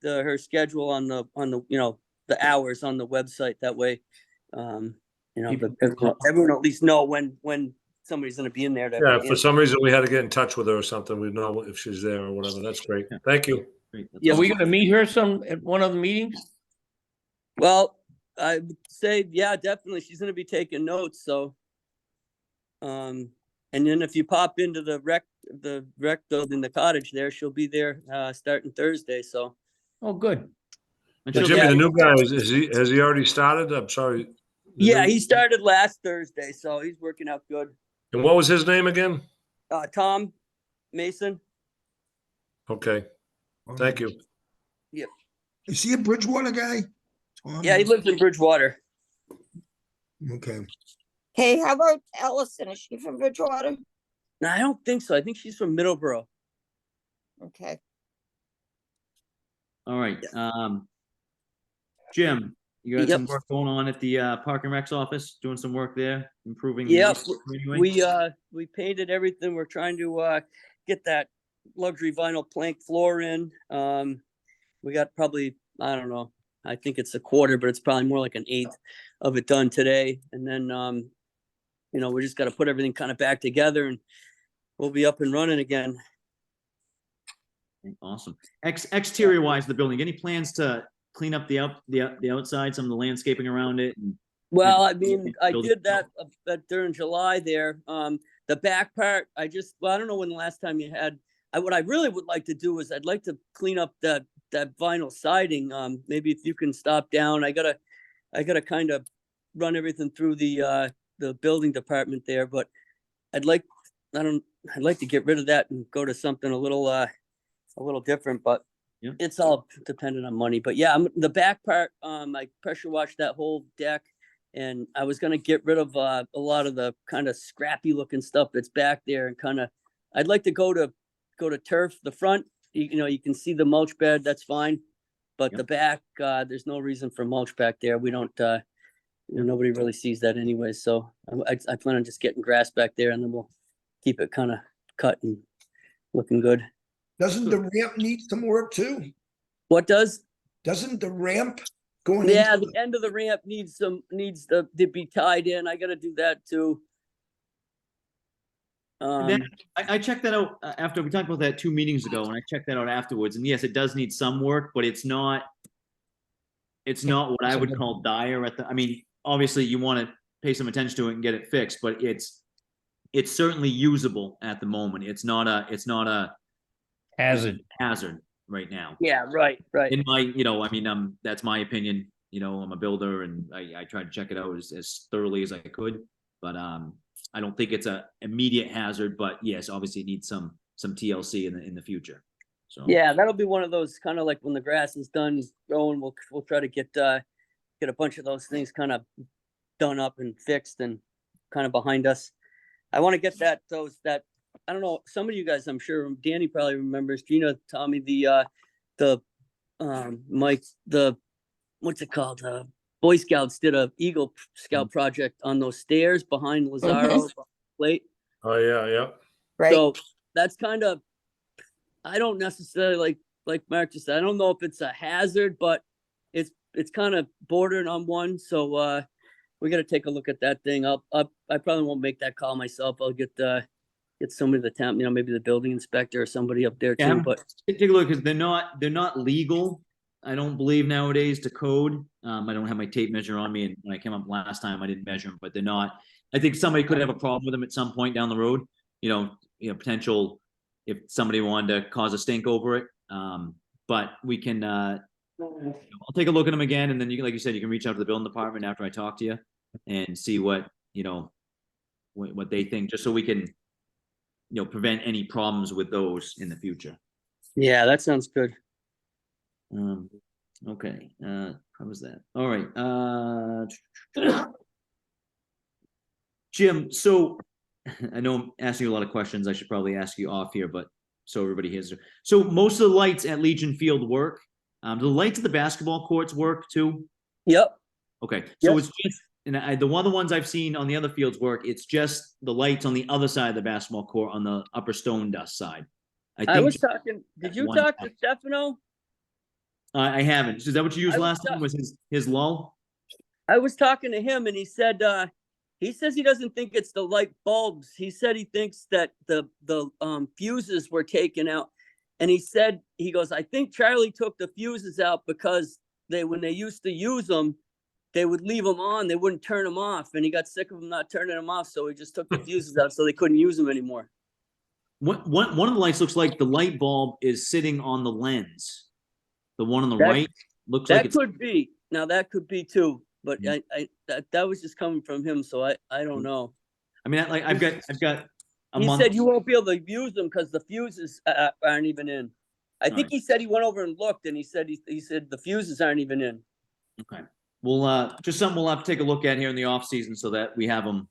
her schedule on the the hours on the website. That way, everyone at least know when somebody's gonna be in there. Yeah, if for some reason we had to get in touch with her or something, we'd know if she's there or whatever. That's great. Yeah. Thank you. Great. That's Are we awesome. gonna meet her at one of the meetings? Well, I would say, yeah, definitely. She's gonna be taking notes. So, and then if you pop into the rec building, the cottage there, she'll be there starting Thursday. So, Oh, good. And So she'll Jimmy, get- the new guy, has he already started? I'm sorry. The yeah, new- he started last Thursday, so he's working out good. And what was his name again? Tom Mason. Okay. Thank you. Is he a Bridgewater guy? Tom? Yeah, he lives in Bridgewater. Okay. Hey, how about Allison? Is she from Bridgewater? No, I don't think so. I think she's from Middleborough. Okay. All right. Jim, you got Yep. some work going on at the Park and Rec's office, doing some work there, improving. Yep. Anyway? We painted everything. We're trying to get that luxury vinyl plank floor in. We got probably, I don't know, I think it's a quarter, but it's probably more like an eighth of it done today. And then we just got to put everything kind of back together, and we'll be up and running again. Awesome. Exterior wise, the building, any plans to clean up the outside, some of the landscaping around it? Well, I Yeah, mean, I build it did that during July there. The back part, I don't know when the last time you had, what I really would like to do is I'd like to clean up that vinyl siding. Maybe if you can stop down, I gotta kind of run everything through the building department there, but I'd like to get rid of that and go to something a little different, but Yeah. it's all dependent on money. But yeah, the back part, I pressure washed that whole deck, and I was gonna get rid of a lot of the kind of scrappy looking stuff that's back there, and I'd like to go to turf. The front, you can see the mulch bed, that's fine, but Yep. the back, there's no reason for mulch back there. We don't, nobody really sees that anyway. So I plan on just getting grass back there, and then we'll keep it kind of cut and looking good. Doesn't the ramp need some work too? What does? Doesn't the ramp going? Yeah, into the end of the ramp needs to be tied in. I gotta do that too. I checked that out after we talked about that 2 meetings ago, and I checked that out afterwards. And yes, it does need some work, but it's not what I would call dire I mean, obviously you want to pay some attention to it and get it fixed, but it's certainly usable at the moment. It's not a hazard right now. Yeah, right. In my, I mean, that's my opinion. I'm a builder, and I tried to check it out as thoroughly as I could, but I don't think it's a immediate hazard, but yes, obviously it needs some TLC in the future. So Yeah, that'll be one of those kind of like when the grass is done growing, we'll try to get a bunch of those things kind of done up and fixed and kind of behind us. I want to get that I don't know, some of you guys, I'm sure Danny probably remembers, Gina, Tommy, Mike, what's it called? Boy Scouts did a Eagle Scout project on those stairs behind Lazaro plate. Oh, yeah. Right. So that's kind of, I don't necessarily like Mark just said, I don't know if it's a hazard, but it's kind of bordering on one. So we got to take a look at that thing. I probably won't make that call myself. I'll get somebody at the town, maybe the building inspector or somebody up there too. Yeah, But take a look because they're not legal. I don't believe nowadays to code. I don't have my tape measure on me, and when I came up last time, I didn't measure them, but they're not. I think somebody could have a problem with them at some point down the road. Potential if somebody wanted to cause a stink over it. But we can. I'll take a look at them again, and then you can, like you said, you can reach out to the building department after I talk to you and see what what they think, just so we can prevent any problems with those in the future. yeah, that sounds good. Okay, how was that? All right, Jim, so I know I'm asking you a lot of questions. I should probably ask you off here, but so everybody hears. So most of the lights at Legion Field work. Do the lights at the basketball courts work too? Yep. Okay, so Yes. it's just, and the ones I've seen on the other fields work, it's just the lights on the other side of the basketball court on the upper Stone Dust side. I think was talking. Did you one talk to time. Stefano? I haven't. Is that what you used I was last time? talk- Was his lull? I was talking to him, and he said he says he doesn't think it's the light bulbs. He said he thinks that the fuses were taken out, and he goes, I think Charlie took the fuses out because when they used to use them, they would leave them on. They wouldn't turn them off, and he got sick of them not turning them off, so he just took the fuses out so they couldn't use them anymore. One of the lights looks like the light bulb is sitting on the lens. The one on the That- right looks like That it's. could be. Now that could be too, but Mhm. that was just coming from him, so I don't know. I mean, I've got a He month. said you won't be able to use them because the fuses aren't even in. I think Alright. he said he went over and looked, and he said the fuses aren't even in. Okay. Well, just something we'll have to take a look at here in the off season so that we have them.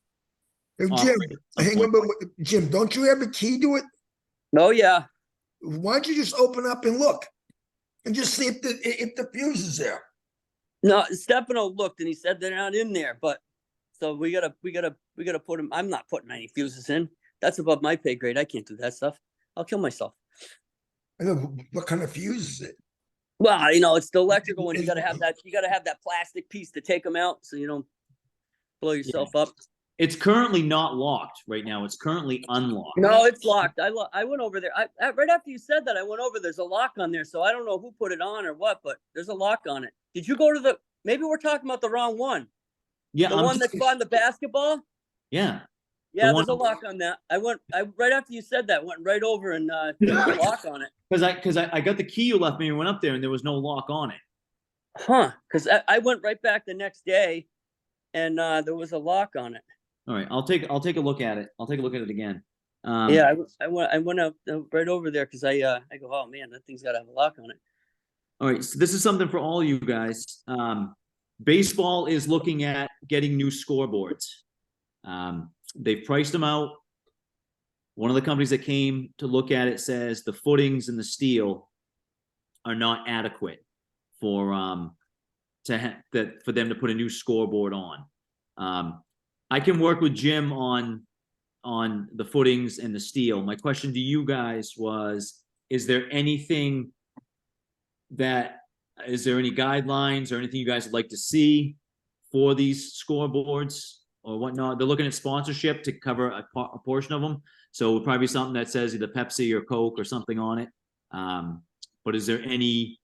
Hey, Off Jim, at some hang on, point. but Jim, don't you have a key to it? Oh yeah, Why don't you just open up and look? And just see if the fuse is there. no. Stefano looked, and he said they're not in there. But so we gotta put them. I'm not putting any fuses in. That's above my pay grade. I can't do that stuff. I'll kill myself. I know, what kind of fuse is it? Well, it's the electrical one. You gotta have that plastic piece to take them out so you don't blow yourself up. It's currently not locked right now. It's currently unlocked. No, it's locked. I went over there. Right after you said that, I went over. There's a lock on there, so I don't know who put it on or what, but there's a lock on it. Did you go to maybe we're talking about the wrong one. Yeah, The one that's on the basketball? yeah. Yeah, one- there's a lock on that. I right after you said that, went right over and there's a lock on it. Because I got the key you left me and went up there and there was no lock on it. Huh. Because I went right back the next day and there was a lock on it. All right, I'll take a look at it. I'll take a look at it again. Yeah, I went up right over there because I go, oh man, that thing's gotta have a lock on it. All right, so this is something for all you guys. Baseball is looking at getting new scoreboards. They've priced them out. One of the companies that came to look at it says the footings and the steel are not adequate for for them to put a new scoreboard on. I can work with Jim on the footings and the steel. My question to you guys was, is there any guidelines or anything you guys would like to see for these scoreboards or whatnot? They're looking at sponsorship to cover a portion of them. So it would probably be something that says either Pepsi or Coke or something on it. But is there any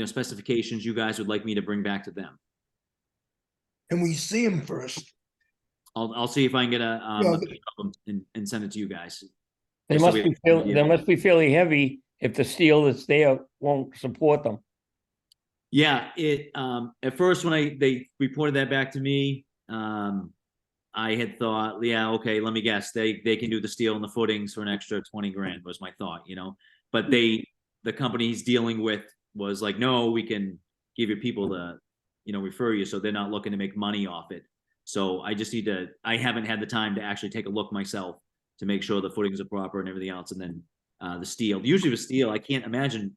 specifications you guys would like me to bring back to them? And we see them first. I'll see if I can get Yeah. and send it to you guys. They Just so must we be have an idea. they must be fairly heavy if the steel that's there won't support them. Yeah, at first when they reported that back to me, I had thought, yeah, okay, let me guess, they can do the steel and the footings for an extra 20 grand was my thought, but the company he's dealing with was like, no, we can give your people to, refer you, so they're not looking to make money off it. So I just I haven't had the time to actually take a look myself to make sure the footings are proper and everything else, and then the steel. Usually with steel, I can't imagine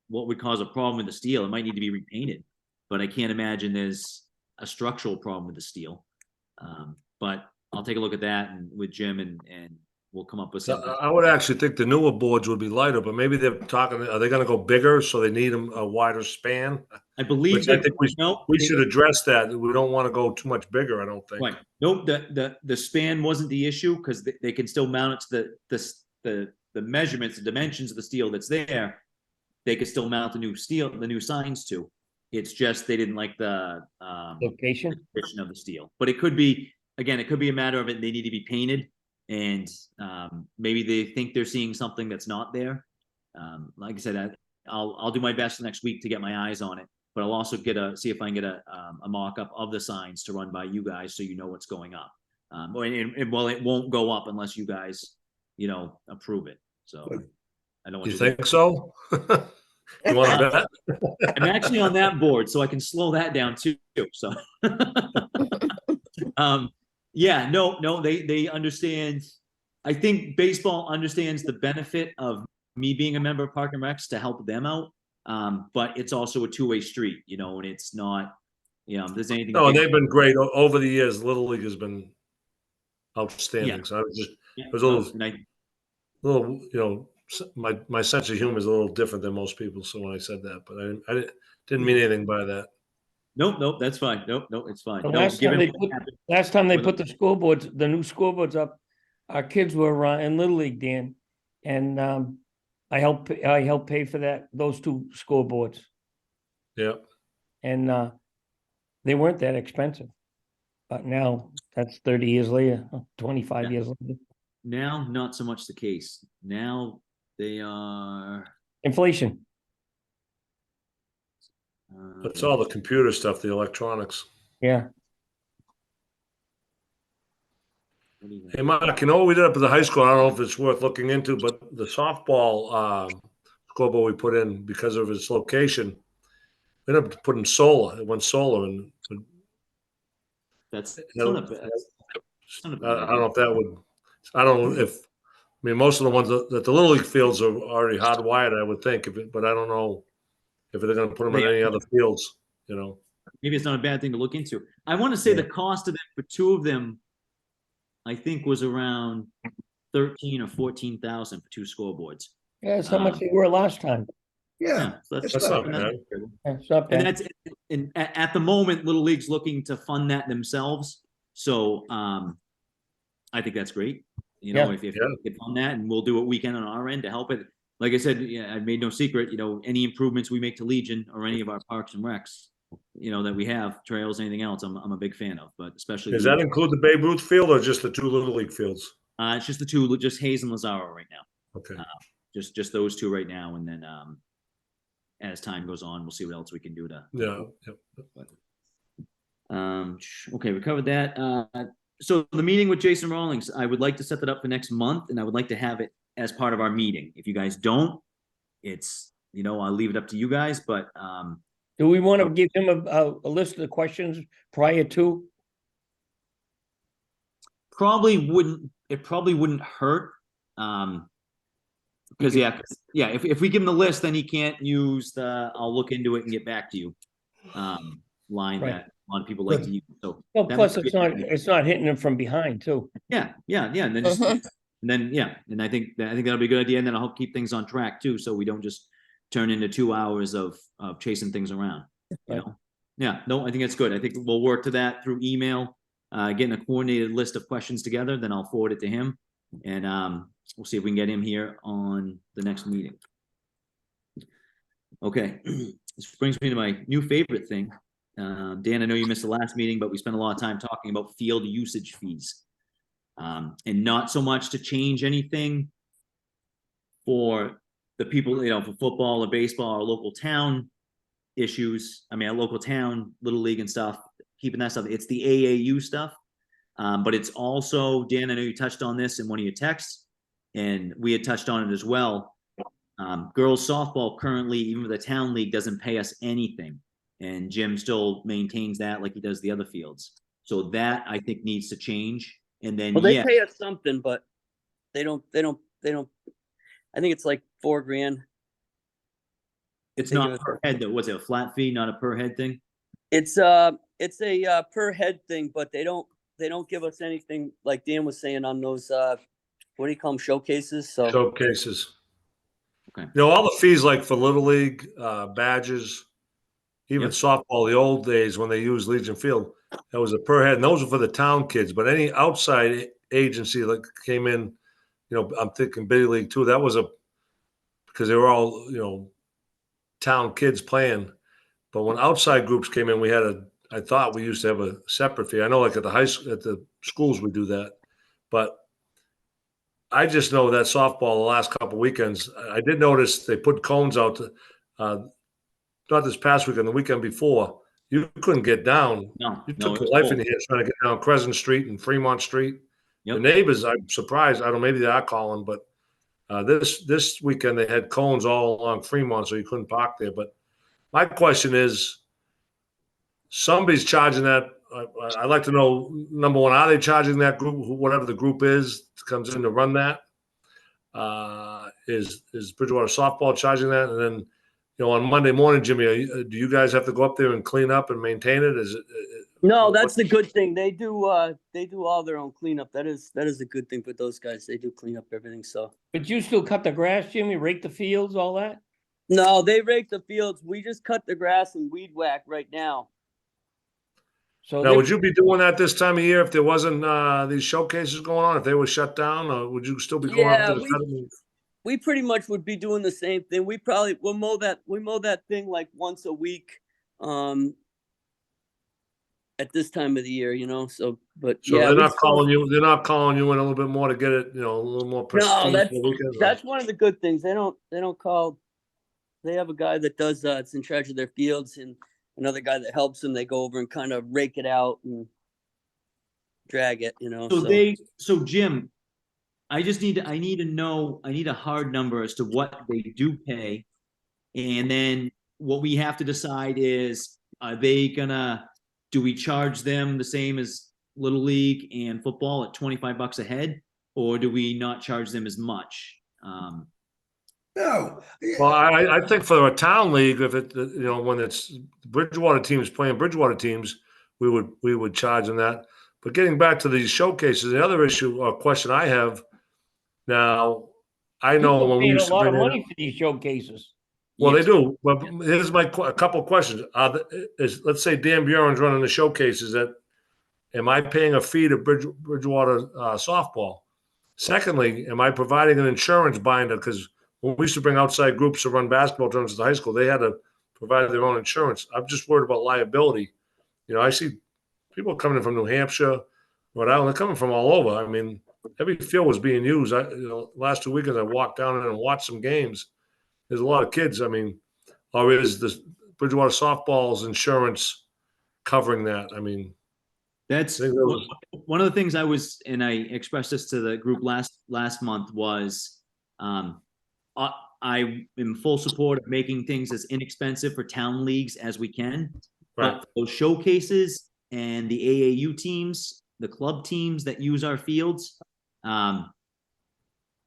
what would cause a problem with the steel. It might need to be repainted, but I can't imagine there's a structural problem with the steel. But I'll take a look at that and with Jim and we'll come up with So something. I would actually think the newer boards would be lighter, but maybe they're talking, are they gonna go bigger, so they need them a wider span? I believe Which I that, think no, we they- should address that. We don't wanna go too much bigger, I don't think. Right. Nope, the span wasn't the issue because they can still mount it to the measurements, the dimensions of the steel that's there. They could still mount the new steel, the new signs to. It's just they didn't like the Location? position of the steel. But it could be, again, it could be a matter of it, they need to be painted and maybe they think they're seeing something that's not there. Like I said, I'll do my best next week to get my eyes on it. But I'll also see if I can get a mock-up of the signs to run by you guys so you know what's going up. Well, it won't go up unless you guys, approve it. So I don't want You think so? You wanna bet? I'm actually on that board, so I can slow that down too. So, yeah, no, they understand. I think baseball understands the benefit of me being a member of Park and Recs to help them out. But it's also a two-way street, and it's not, if there's anything. No, and they've been great over the years. Little League has been outstanding. So I was just, Yeah, it was a little, and I, little, my sense of humor is a little different than most people. So when I said that, but I didn't mean anything by that. nope, that's fine. Nope, it's fine. The No, last time given they what put, happened- last time they With- put the new scoreboards up, our kids were in Little League, Dan. And I helped pay for those two scoreboards. Yeah. And they weren't that expensive. But now that's 30 years later, 25 years later. Now, not so much the case. Now they are. Inflation. It's all the computer stuff, the electronics. Yeah. what do you think? Hey, Mark, you know what we did up at the high school? I don't know if it's worth looking into, but the softball scoreboard we put in because of its location, we ended up putting solar. It went solar, and That's know, not a bad. It's not a bad I don't idea. know if that would. I don't know if. I mean, most of the ones that the Little League fields are already hardwired, I would think. But I don't know if they're going to put them in any other fields. Maybe it's not a bad thing to look into. I want to say the cost of them for two of them, I think, was around 13 or 14,000 for two scoreboards. Yeah, that's how much they were last time. Yeah, so That's not bad. Yeah, it's not And bad. that's at the moment, Little League's looking to fund that themselves. So I think that's great. If you can fund that, and we'll do what we can on our end to help it. Like I said, I made no secret. Any improvements we make to Legion or any of our parks and recs, that we have, trails, anything else, I'm a big fan of. But especially Does that include the Babe Ruth field or just the two Little League fields? it's just the two, just Hayes and Lazaro right now. Okay. Just those two right now, and then as time goes on, we'll see what else we can do to. Yeah. Okay, we covered that. So the meeting with Jason Rawlings, I would like to set that up for next month, and I would like to have it as part of our meeting. If you guys don't, it's, I'll leave it up to you guys, but Do we want to give him a list of the questions prior to? it probably wouldn't hurt. Because if we give him the list, then he can't use I'll look into it and get back to you. Line Right. that a lot of people like to use. So Well, that plus might be- it's not hitting him from behind too. Yeah, and then and I think that'll be a good idea, and then I'll help keep things on track too, so we don't just turn into 2 hours of chasing things around. Right. Yeah, no, I think that's good. I think we'll work to that through email, getting a coordinated list of questions together, then I'll forward it to him, and we'll see if we can get him here on the next meeting. Okay, this brings me to my new favorite thing. Dan, I know you missed the last meeting, but we spent a lot of time talking about field usage fees. And not so much to change anything for the people, for football or baseball or local town issues. I mean, a local town, Little League and stuff, keeping that stuff. It's the AAU stuff. But it's also, Dan, I know you touched on this in one of your texts, and we had touched on it as well. Girls softball currently, even with the town league, doesn't pay us anything. And Jim still maintains that like he does the other fields. So that I think needs to change. And then, Well, they pay us something, but they don't, I think it's like $4,000. it's they not give us- per head though. Was it a flat fee, not a per head thing? It's a per head thing, but they don't give us anything like Dan was saying on those what do you call them, showcases? So, Showcases. Okay. You know, all the fees like for Little League, badges, even Yep. softball, the old days when they used Legion Field, that was a per head, and those were for the town kids. But any outside agency that came in, you know, I'm thinking Big League too, that was because they were all, you know, town kids playing. But when outside groups came in, I thought we used to have a separate fee. I know like at the schools we do that. But I just know that softball the last couple weekends, I did notice they put cones out not this past weekend, the weekend before. You couldn't get down. No, You no, took it your was life cool. in your hands trying to get down Crescent Street and Fremont Street. The Yep. neighbors, I'm surprised. I don't know, maybe they are calling, but this weekend they had cones all along Fremont, so you couldn't park there. But my question is, somebody's charging that. I'd like to know, number one, are they charging that group, whatever the group is, comes in to run that? Is Bridgewater softball charging that? And then, you know, on Monday morning, Jimmy, do you guys have to go up there and clean up and maintain it? Is it? no, that's the good thing. They do all their own cleanup. That is a good thing for those guys. They do clean up everything. So But you still cut the grass, Jimmy, rake the fields, all that? no, they rake the fields. We just cut the grass and weed whack right now. So Now, they- would you be doing that this time of year if there wasn't these showcases going on? If they were shut down, or would you still be going up to the cutting? We pretty much would be doing the same thing. We'll mow that thing like once a week, at this time of the year, you know. So, but So yeah, they're we not still- calling you. They're not calling you in a little bit more to get it, you know, a little more pristine. No, for the weekend, or- that's one of the good things. They don't call. They have a guy that does it's in charge of their fields, and another guy that helps them. They go over and kind of rake it out and drag it, you know. So Jim, I need to know, I need a hard number as to what they do pay. And then what we have to decide is, do we charge them the same as Little League and football at $25 a head? Or do we not charge them as much? No. Well, I think for a town league, if it, you know, when it's Bridgewater teams playing Bridgewater teams, we would charge them that. But getting back to these showcases, the other issue or question I have now, I know People when we paying used a to lot of bring in, money for these showcases. well, Yes. they do. But here's a couple of questions. Let's say Dan Buren's running the showcases. Am I paying a fee to Bridgewater softball? Secondly, am I providing an insurance binder? Because when we used to bring outside groups to run basketball tournaments at the high school, they had to provide their own insurance. I'm just worried about liability. You know, I see people coming in from New Hampshire, Rhode Island. They're coming from all over. I mean, every field was being used. Last 2 weekends I walked down and watched some games. There's a lot of kids. I mean, or is the Bridgewater softball's insurance covering that? I mean, That's I think that was- one of the things and I expressed this to the group last month was, I am full support of making things as inexpensive for town leagues as we can. Right. But those showcases and the AAU teams, the club teams that use our fields,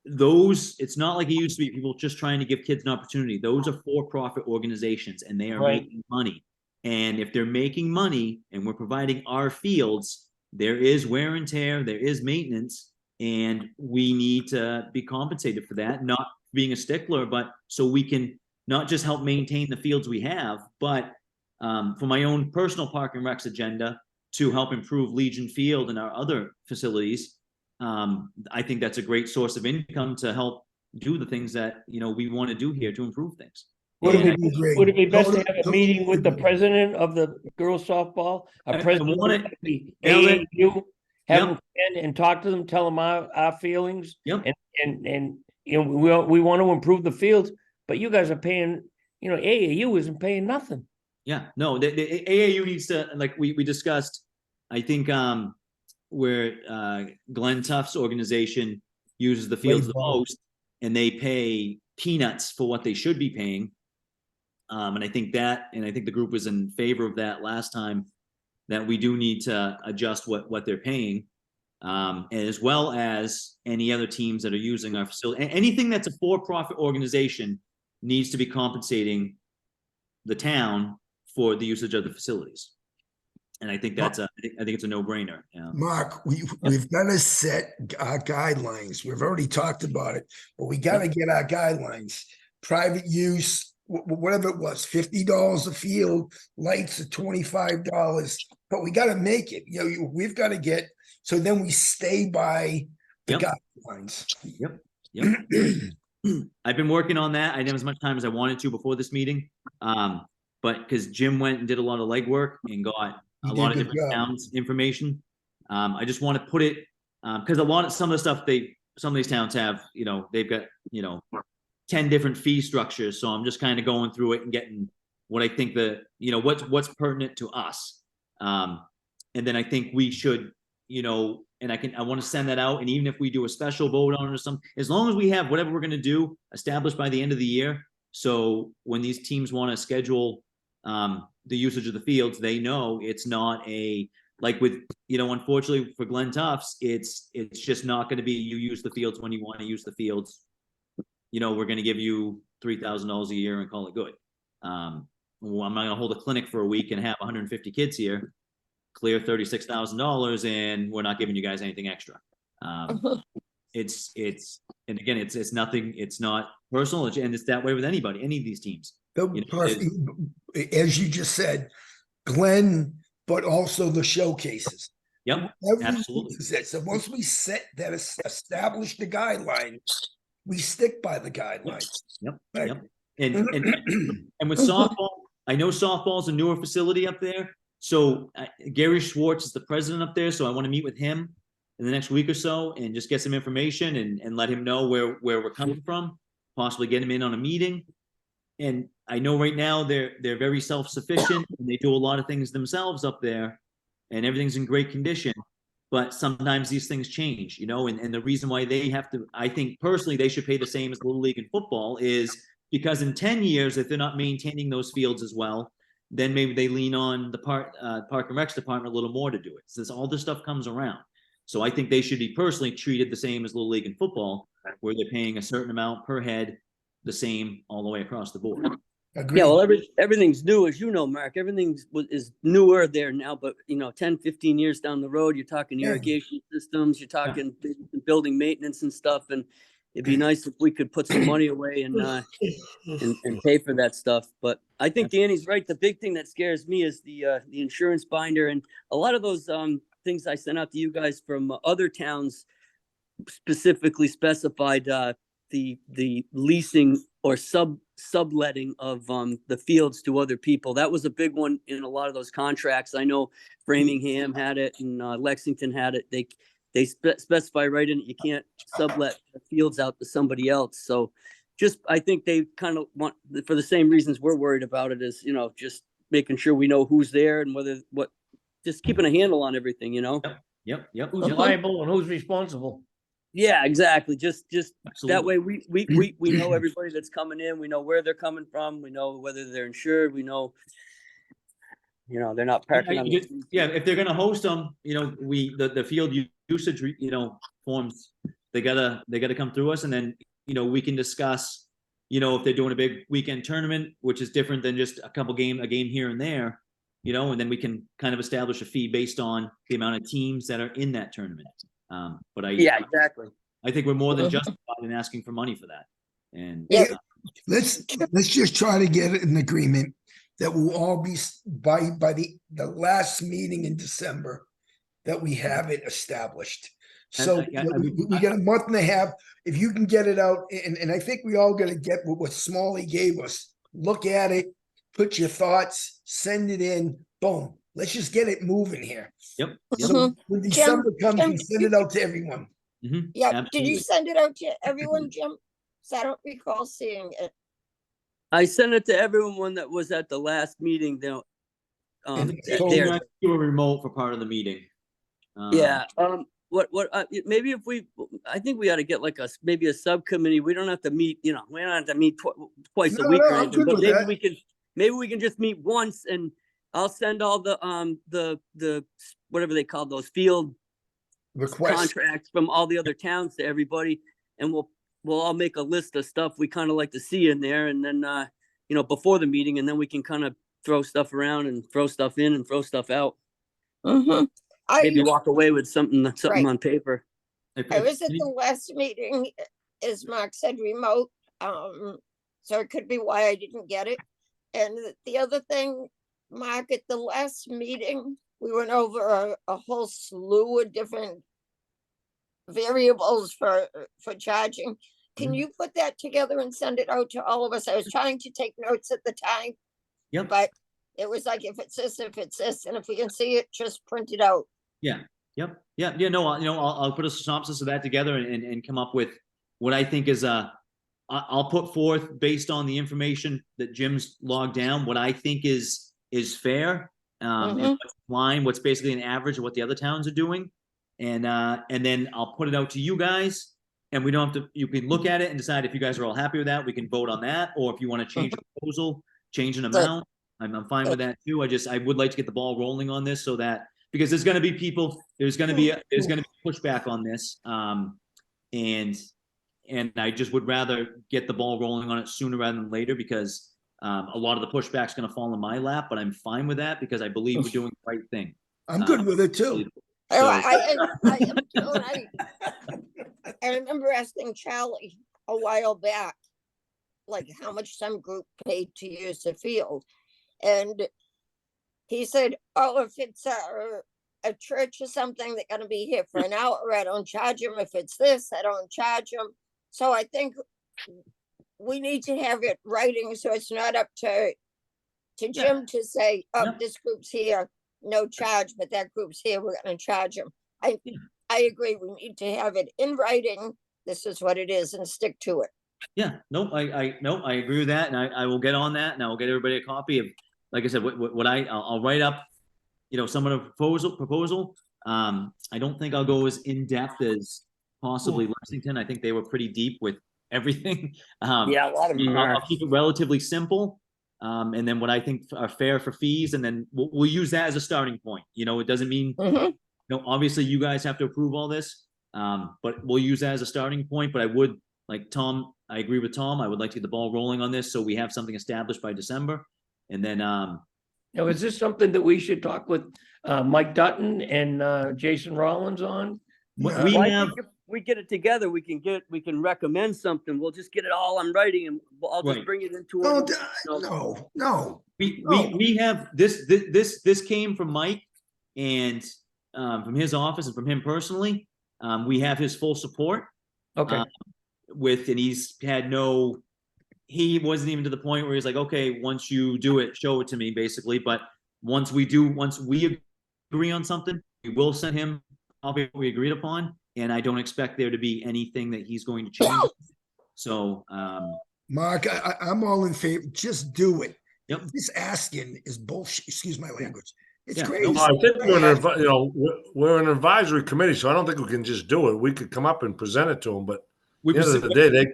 it's not like it used to be people just trying to give kids an opportunity. Those are for-profit organizations and they are Right. making money. And if they're making money and we're providing our fields, there is wear and tear, there is maintenance, and we need to be compensated for that, not being a stickler, but so we can not just help maintain the fields we have, but for my own personal Park and Recs agenda to help improve Legion Field and our other facilities. I think that's a great source of income to help do the things that, you know, we want to do here to improve things. Would And it be great? Would it be best to Totally- have a meeting totally with the agree. president of the girls softball, I a president want of it- the nailed it. AAU? Have Yep. them come in and talk to them, tell them our feelings. Yep. And, you know, we want to improve the fields, but you guys are paying, you know, AAU isn't paying nothing. Yeah, no, the AAU needs to, like we discussed, I think where Glenn Tuff's organization uses the fields the Baseball. most, and they pay peanuts for what they should be paying. And I think the group was in favor of that last time, that we do need to adjust what they're paying. As well as any other teams that are using our facility. Anything that's a for-profit organization needs to be compensating the town for the usage of the facilities. And I think that's I think it's a no-brainer. Yeah. Mark, we've got to set our guidelines. We've already talked about it, but we got to get our guidelines. Private use, whatever it was, $50 a field, lights are $25, but we got to make it. You know, we've got to get, so then we stay by the guidelines. Yep. I've been working on that. I didn't have as much time as I wanted to before this meeting. But because Jim went and did a lot of legwork and got a lot of different towns information. I just want to put it because some of the stuff some of these towns have, you know, they've got, you know, 10 different fee structures. So I'm just kind of going through it and getting what I think you know, what's pertinent to us. And then I think we should, you know, and I want to send that out. And even if we do a special vote on it or something, as long as we have whatever we're going to do established by the end of the year. So when these teams want to schedule the usage of the fields, they know it's not like with, you know, unfortunately for Glen Tufts, it's just not going to be you use the fields when you want to use the fields. You know, we're going to give you $3,000 a year and call it good. Well, I'm not going to hold a clinic for a week and have 150 kids here, clear $36,000, and we're not giving you guys anything extra. And again, it's nothing. It's not personal, and it's that way with anybody, any of these teams. As you just said, Glenn, but also the showcases. Yep, absolutely. So once we set that, establish the guidelines, we stick by the guidelines. Yep. Right? Yep. And with softball, I know softball's a newer facility up there. So Gary Schwartz is the president up there. So I want to meet with him in the next week or so and just get some information and let him know where we're coming from, possibly get him in on a meeting. And I know right now they're very self-sufficient and they do a lot of things themselves up there and everything's in great condition. But sometimes these things change, you know, and the reason why they have to, I think personally, they should pay the same as Little League and football is because in 10 years, if they're not maintaining those fields as well, then maybe they lean on the Park and Recs department a little more to do it. So all this stuff comes around. So I think they should be personally treated the same as Little League and football, where they're paying a certain amount per head, the same all the way across the board. Agreed. Yeah, well, everything's new, as you know, Mark. Everything is newer there now, but, you know, 10, 15 years down the road, you're talking irrigation systems, you're talking building maintenance and stuff, and it'd be nice if we could put some money away and pay for that stuff. But I think Danny's right. The big thing that scares me is the insurance binder, and a lot of those things I sent out to you guys from other towns specifically specified the leasing or subletting of the fields to other people. That was a big one in a lot of those contracts. I know Framingham had it and Lexington had it. They specify right in it, you can't sublet the fields out to somebody else. So just, I think they kind of want, for the same reasons we're worried about it, is, you know, just making sure we know who's there and just keeping a handle on everything, you know? Yep. Who's liable and who's responsible? Yeah, exactly. Just Absolutely. that way we know everybody that's coming in. We know where they're coming from. We know whether they're insured. We know, you know, they're not parking on the street. Yeah, if they're gonna host them, you know, the field usage, you know, forms, they gotta come through us, and then, you know, we can discuss, you know, if they're doing a big weekend tournament, which is different than just a game here and there, you know, and then we can kind of establish a fee based on the amount of teams that are in that tournament. But Yeah, exactly. I think we're more than justified in asking for money for that. And Let's just try to get an agreement that will all be by the last meeting in December that we have it established. So we got a month and a half. If you can get it out, and I think we all got to get what Smalley gave us. Look at it, put your thoughts, send it in. Boom. Let's just get it moving here. Yep. So when December comes, Jim, we send it out to everyone. Yeah, Absolutely. did you send it out to everyone, Jim? 'Cause I don't recall seeing it. I sent it to everyone that was at the last meeting. So You were remote for part of the meeting. Yeah. Maybe I think we ought to get like maybe a subcommittee. We don't have to meet, you know, we don't have to meet twice a week or I'm anything, good but with maybe we can just meet once, and I'll send all the whatever they call those field Request. contracts from all the other towns to everybody, and we'll all make a list of stuff we kind of like to see in there, and then you know, before the meeting, and then we can kind of throw stuff around and throw stuff in and throw stuff out. Mhm. Maybe I, walk away with something Right. on paper. I was at the last meeting, as Mark said, remote, so it could be why I didn't get it. And the other thing, Mark, at the last meeting, we went over a whole slew of different variables for charging. Can Mhm. you put that together and send it out to all of us? I was trying to take notes at the time, Yep. but it was like, if it's this, if it's this, and if we can see it, just print it out. Yeah, yep, yeah, yeah, no, I'll put a synopsis of that together and come up with what I think is I'll put forth based on the information that Jim's logged down, what I think is fair, and Mhm. what's in line, what's basically an average of what the other towns are doing. And then I'll put it out to you guys, and we don't have to, you can look at it and decide if you guys are all happy with that, we can vote on that, or if you want to change a proposal, change an amount, I'm fine with that too. I would like to get the ball rolling on this so that, because there's gonna be people, there's gonna be pushback on this. And I just would rather get the ball rolling on it sooner rather than later, because a lot of the pushback's gonna fall in my lap, but I'm fine with that because I believe we're doing the right thing. I'm good with it too. Oh, So- I am too, and I remember asking Charlie a while back, like how much some group paid to use the field. And he said, oh, if it's a church or something, they're gonna be here for an hour, I don't charge them. If it's this, I don't charge them. So I think we need to have it writing, so it's not up to Jim to say, oh, Yeah. this group's here, no charge, but that group's here, we're gonna charge them. Yeah. I agree, we need to have it in writing, this is what it is, and stick to it. Yeah, no, I agree with that, and I will get on that, and I will get everybody a copy of, like I said, what I'll write up, some of the proposal. I don't think I'll go as in-depth as possibly Lexington. I think they were pretty deep with everything. Yeah, a lot of them I'll are. keep it relatively simple. And then what I think are fair for fees, and then we'll use that as a starting point. It doesn't mean, Mhm. obviously you guys have to approve all this. But we'll use that as a starting point. But I would, like Tom, I agree with Tom. I would like to get the ball rolling on this so we have something established by December. And then, Now, is this something that we should talk with Mike Dutton and Jason Rollins on? we Well, I have, think if we get it together, we can recommend something. We'll just get it all on writing and I'll just Right. bring it into No, it. no. we have this came from Mike and from his office and from him personally. We have his full support Okay, and he wasn't even to the point where he's like, okay, once you do it, show it to me, basically. But once we agree on something, we will send him a copy of what we agreed upon. And I don't expect there to be anything that he's going to change. So, Mark, I'm all in favor. Just do it. Yep. This asking is bullshit. Excuse my language. It's Yeah. crazy. No, I think we're an advisory committee, so I don't think we can just do it. We could come up and present it to them, but we at the end of proceed- the day,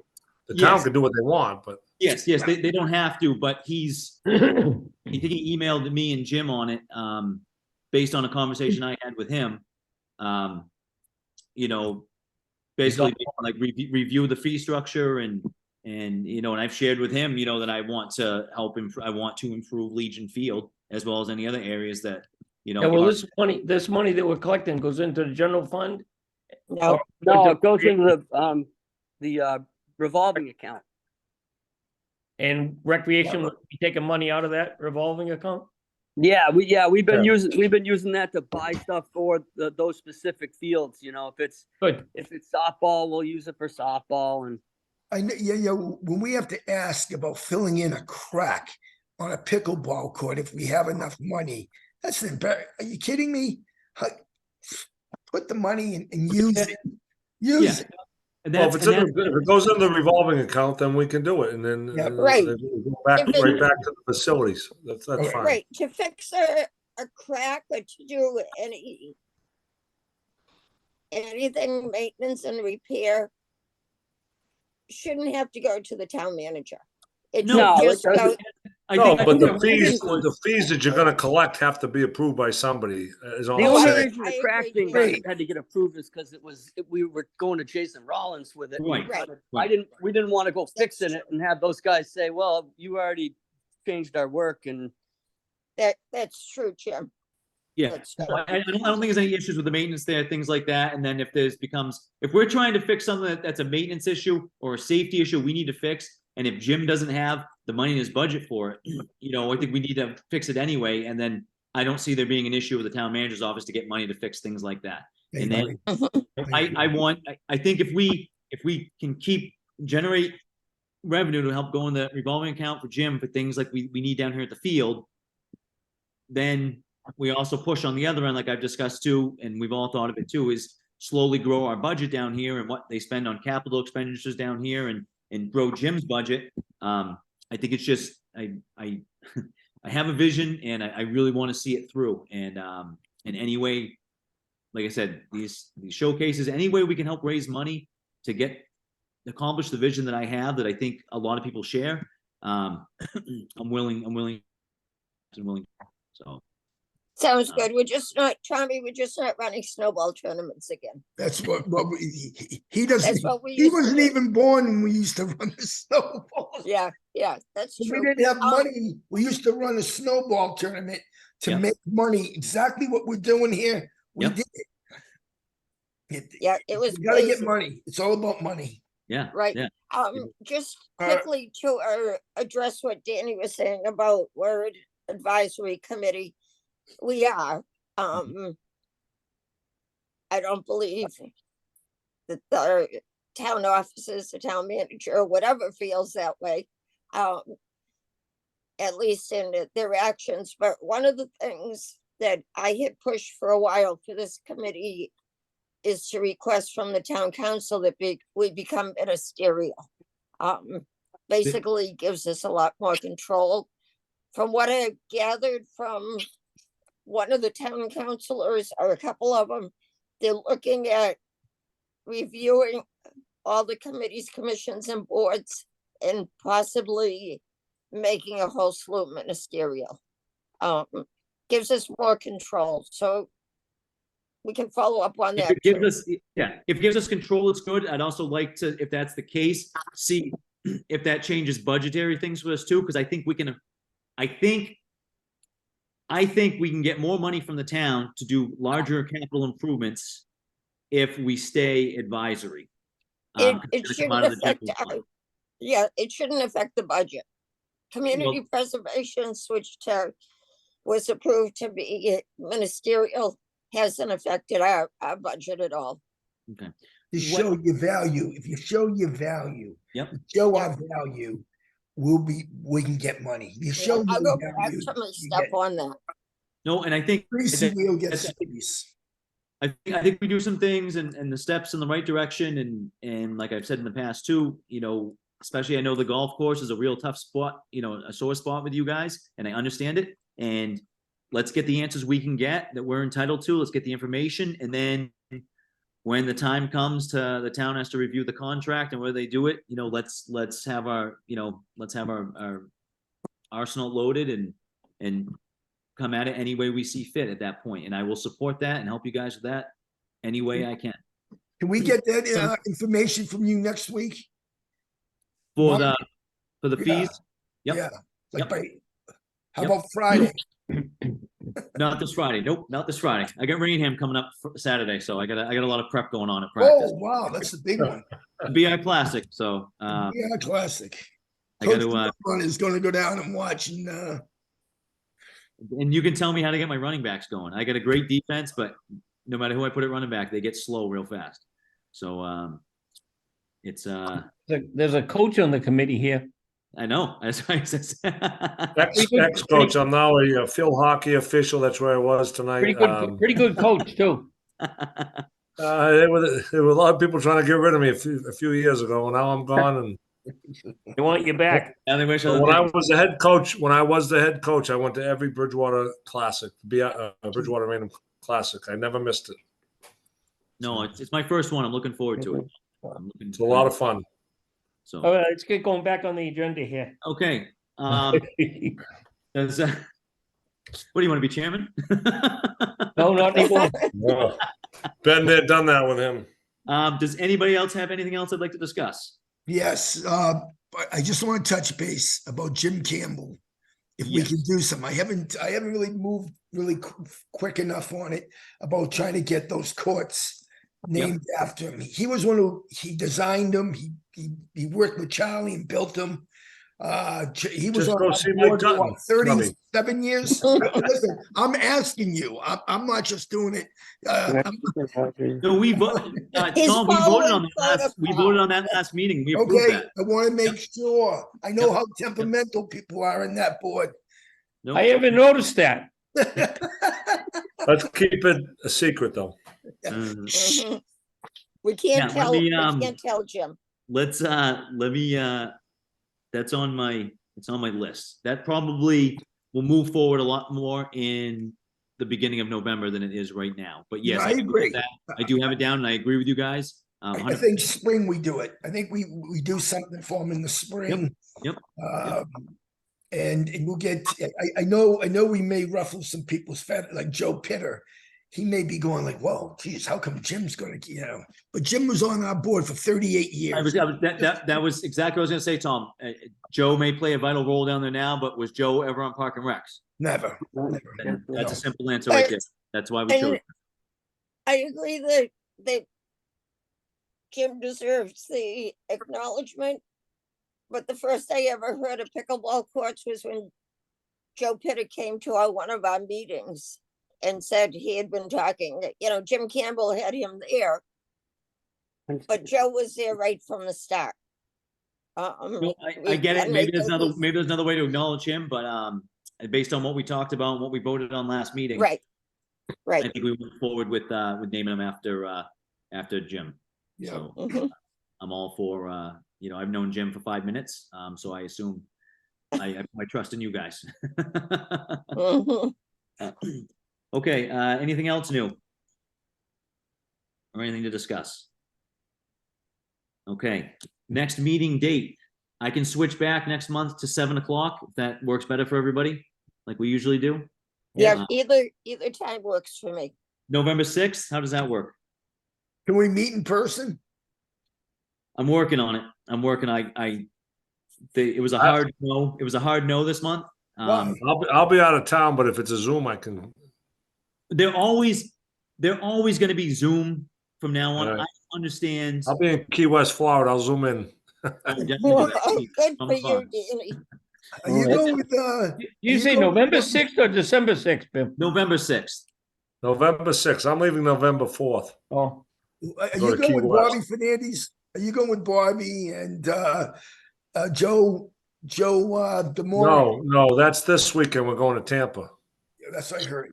the town Yes. can do what they want, but yes, they don't have to, but I think he emailed me and Jim on it, based on a conversation I had with him. Basically like review the fee structure and I've shared with him, that I want to help him. I want to improve Legion Field as well as any other areas that, yeah, well, this money that we're collecting goes into the general fund? No, Or- No, it goes into the revolving account. And recreation, will be taking money out of that revolving account? Yeah, we've been Yeah. using that to buy stuff for those specific fields. Good. If it's softball, we'll use it for softball, and I know, yeah. When we have to ask about filling in a crack on a pickleball court, if we have enough money, that's embarrassing. Are you kidding me? Put the money in and use it. Use it. if it goes in the revolving account, then we can do it, and then Yeah, right. then we go right back to the facilities. That's Okay. fine. right, to fix a crack or to do anything maintenance and repair shouldn't have to go to the town manager. It No, should it just go, doesn't. But the I fees, think- the fees that you're gonna collect have to be approved by somebody, is all The I'm Oh, only saying. reason I the crack agree, thing right. had to get approved is because we were going to Jason Rollins with it. Right, right. We didn't want to go fixing it and have those guys say, well, you already changed our work, and that's true, Jim. Yeah. That's So I don't think there's any issues with the maintenance there, things like that. And then if if we're trying to fix something that's a maintenance issue or a safety issue we need to fix, and if Jim doesn't have the money in his budget for it, I think we need to fix it anyway. And then I don't see there being an issue with the town manager's office to get money to fix things like that. I And then agree. I think if we can generate revenue to help go in the revolving account for Jim for things like we need down here at the field, then we also push on the other end, like I've discussed too, and we've all thought of it too, is slowly grow our budget down here and what they spend on capital expenditures down here and grow Jim's budget. I think it's just, I have a vision and I really want to see it through. And in any way, like I said, these showcases, any way we can help raise money to accomplish the vision that I have, that I think a lot of people share. I'm willing. So. sounds good. We're just not, Tommy, we're just not running snowball tournaments again. That's he doesn't, That's what we he used to wasn't do. even born when we used to run the snowballs. Yeah, that's We true. didn't have money. We used to run a snowball tournament to Yep. make money. Exactly what we're doing here. We Yep. did it. Yeah, it was You gotta get crazy. money. It's all about money. Yeah. Right. Yeah. Just Uh, quickly to address what Danny was saying about Word Advisory Committee. We are, I don't believe that the town offices, the town manager, or whatever feels that way. At least in their actions, but one of the things that I had pushed for a while for this committee is to request from the town council that we become ministerial. Basically gives us a lot more control. From what I gathered from one of the town councilors, or a couple of them, they're looking at reviewing all the committees, commissions, and boards, and possibly making a whole slew ministerial. Gives us more control, so we can follow up on If that it gives too. us, if it gives us control, it's good. I'd also like to, if that's the case, see if that changes budgetary things for us too, because I think we can, I think we can get more money from the town to do larger capital improvements if we stay advisory. It 'Cause it's gonna come shouldn't out of the affect general fund. it shouldn't affect the budget. Community preservation was approved to be ministerial, hasn't affected our budget at all. To What- show your value. If you show your value, Yep. show our value, we can get money. You show I'll your go back value. to my you step get- on that. No, and I think Greasy wheel gets I think- grease. I think we do some things and the steps in the right direction and like I've said in the past too, especially I know the golf course is a real tough spot, a sore spot with you guys, and I understand it. And let's get the answers we can get that we're entitled to. Let's get the information, and then when the time comes to the town has to review the contract and where they do it, let's have our arsenal loaded and come at it any way we see fit at that point. And I will support that and help you guys with that any way I can. Can we get that information from you next week? For Mark? the Yeah. fees, Yep. Yeah, like Yep. how Yep. about Friday? not this Friday. Nope, not this Friday. I got Rainham coming up Saturday, so I got a lot of prep going on at practice. Oh, wow, that's the big one. BI Classic, so Yeah, classic. I got Coach to is gonna go down and watch and, and you can tell me how to get my running backs going. I got a great defense, but no matter who I put at running back, they get slow real fast. So it's There's a coach on the committee here. I know. That's why I said Ex-coach, I'm now a field hockey official. That's where I was tonight. Pretty good coach too. There were a lot of people trying to get rid of me a few years ago, and now I'm gone. And They want you back. Now they wish when I was the head coach, I went to every Bridgewater Classic, Bridgewater Rainham Classic. I never missed it. No, it's my first one. I'm looking forward to it. It's a lot of fun. So All right, let's get going back on the agenda here. okay. Does what do you want to be chairman? No, not anymore. Yeah. Been there, done that with him. Does anybody else have anything else I'd like to discuss? yes, but I just want to touch base about Jim Campbell. if we Yes. can do some. I haven't really moved really quick enough on it about trying to get those courts named after him. He was one who he designed them. He worked with Charlie and built them. He was Just on go our see Mike board for Dutton, what, 37 years. Listen, I'm asking you. I'm not just doing it. No, we voted, He's Tom, we voted on following that last, we protocol. voted on that last meeting. We approved Okay, that. I want to make sure. I know Yep. how temperamental people are in that board. No, I haven't noticed that. Let's keep it a secret though. mhm. Mhm. We Yeah, can't let tell, me, we can't tell Jim. Let's let me that's on my, it's on my list. That probably will move forward a lot more in the beginning of November than it is right now. But yes, I do agree. get that. I do have it down and I agree with you guys. I 100%. think spring we do it. I think we do something for him in the spring. Yep. And we'll get. I know we may ruffle some people's feathers, like Joe Pitter. He may be going like, "Whoa, geez, how come Jim's going to, But Jim was on our board for 38 years. That was exactly what I was going to say, Tom. Joe may play a vital role down there now, but was Joe ever on Park and Recs? Never. That's No. a simple answer right there. That's why we chose. And I agree that Jim deserves the acknowledgement. But the first I ever heard of pickleball courts was when Joe Pitter came to one of our meetings and said he had been talking, Jim Campbell had him there, but Joe was there right from the start. No, I get it. Maybe there's another way to acknowledge him, but based on what we talked about and what we voted on last meeting, Right, I right. think we went forward with naming him after Jim. Yeah. So Mhm. I'm all for I've known Jim for 5 minutes, so I assume I have my trust in you guys. Mhm. Okay, anything else new? Or anything to discuss? Okay, next meeting date. I can switch back next month to 7 o'clock if that works better for everybody, like we usually do. Yeah, either time works for me. November 6th, how does that work? Can we meet in person? I'm working on it. I'm working. It was a hard no. It was a hard no this month. Why? I'll be out of town, but if it's a Zoom, I can. They're always going to be Zoom from now on. Right. I understand. I'll be in Key West, Florida. I'll Zoom in. Oh, definitely do that. Oh, good Come for you, on. Danny. Are you going with You say go- November 6th or December 6th, Bill? November 6th. November 6th. I'm leaving November 4th. Oh, Are Go you to Key going with West. Bobby Fernandez? Are you going with Bobby and Joe DeMore? No, that's this weekend. We're going to Tampa. Yeah, that's what I heard.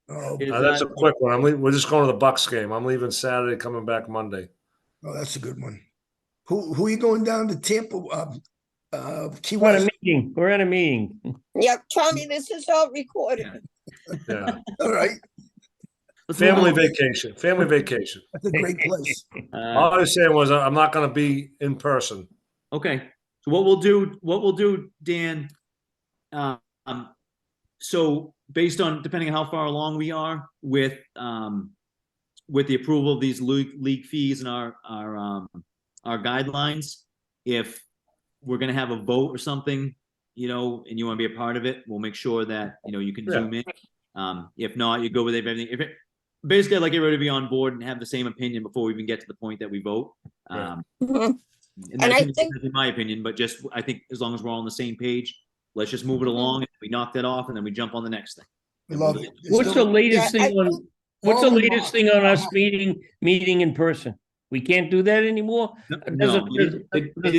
Oh, Is That's a that- quick one. We're just going to the Bucks game. I'm leaving Saturday, coming back Monday. that's a good one. Who are you going down to Tampa? Key we're at a West. meeting. We're at a meeting. Yep, Tommy, this is all recorded. Yeah. All right, Let's move Family on. vacation. Family vacation. that's a great place. All I was saying was I'm not going to be in person. Okay, so what we'll do, Dan. So based on depending on how far along we are with the approval of these league fees and our guidelines, if we're gonna have a vote or something, and you want to be a part of it, we'll make sure that you can Yeah. zoom in. If not, you go with everything. Basically, I'd like everybody to be on board and have the same opinion before we even get to the point that we vote. Right. Mhm. And And I that's think- my opinion, but I think as long as we're all on the same page, let's just move it along. And we knock that off, and then we jump on the next thing. Love it. What's the latest Yeah, I thing on, think what's the all in latest mind. thing on us meeting in person? We can't do that anymore? No, Does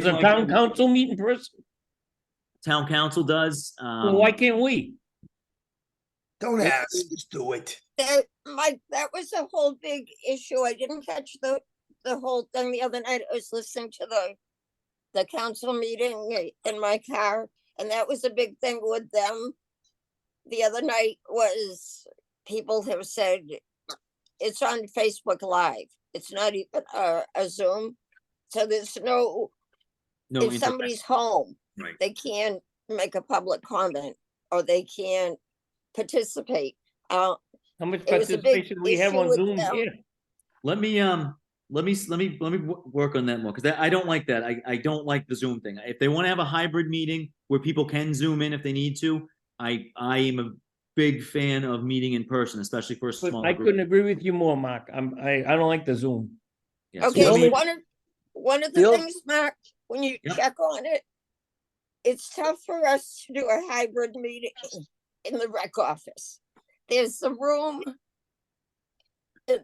the town council meet in person? Town council does. Well, why can't we? Don't ask, just do it. That was a whole big issue. I didn't catch the whole thing the other night. I was listening to the council meeting in my car, and that was a big thing with them. The other night was people have said it's on Facebook Live. It's not even a Zoom. So there's no if internet. somebody's home, Right. they can't make a public comment or they can't participate. How much It was a big participation we have issue on with Zoom them. here? Let me let me work on that more, because I don't like that. I don't like the Zoom thing. If they want to have a hybrid meeting where people can Zoom in if they need to, I am a big fan of meeting in person, especially for a But small I group. couldn't agree with you more, Mark. I don't like the Zoom. Yeah, so Okay, let me- one of the the only- things, Mark, when you Yep. check on it, it's tough for us to do a hybrid meeting in the rec office. There's the room in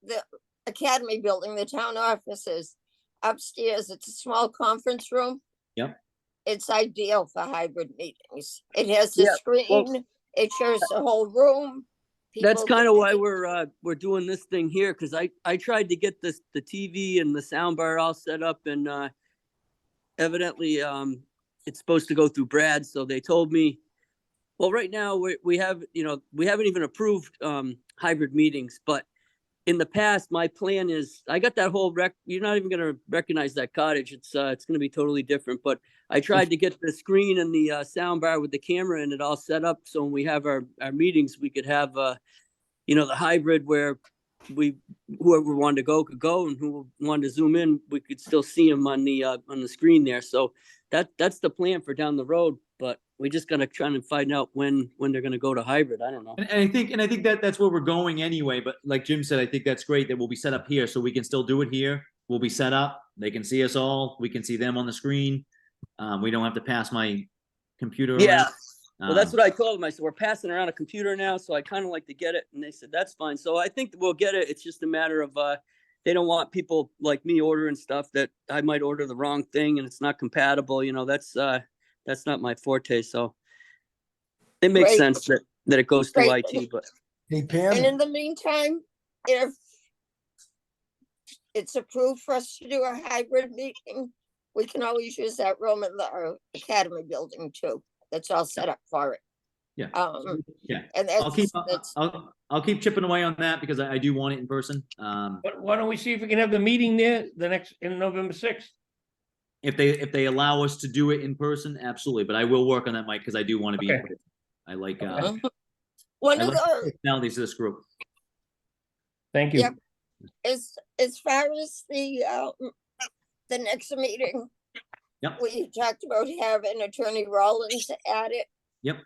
the academy building, the town offices upstairs. It's a small conference room. Yep. It's ideal for hybrid meetings. It has the Yeah, well- screen. It shows the whole room. That's People kind can of why see- we're doing this thing here, because I tried to get the TV and the sound bar all set up, and evidently it's supposed to go through Brad, so they told me, well, right now we have, we haven't even approved hybrid meetings, but in the past, my plan is, I got that whole you're not even gonna recognize that cottage. It's gonna be totally different, but I tried to get the screen and the sound bar with the camera and it all set up, so when we have our meetings, we could have the hybrid where whoever wanted to go could go, and who wanted to Zoom in, we could still see them on the screen there. So that's the plan for down the road, but we just gotta try and find out when they're gonna go to hybrid. I don't know. And I think that that's where we're going anyway. But like Jim said, I think that's great that we'll be set up here, so we can still do it here. We'll be set up. They can see us all. We can see them on the screen. We don't have to pass my computer Yeah. around. Well, that's what I told them. I said, we're passing around a computer now, so I kind of like to get it. And they said, that's fine. So I think we'll get it. It's just a matter of, they don't want people like me ordering stuff that I might order the wrong thing and it's not compatible. That's not my forte. So it makes Right. sense that it goes through Right. IT, but Hey, And Pam, in the meantime, if it's approved for us to do a hybrid meeting, we can always use that room in the academy building too. That's all set up for it. Yeah. And I'll keep that's, I'll keep chipping away on that because I do want it in person. But why don't we see if we can have the meeting there in November 6th? If they allow us to do it in person, absolutely. But I will work on that, Mike, because I do want to be. Okay. Included. I like one I of like the, personalities of this group. Thank you. Yep. as far as the next meeting. Yep. We talked about having Attorney Rollins at it. Yep.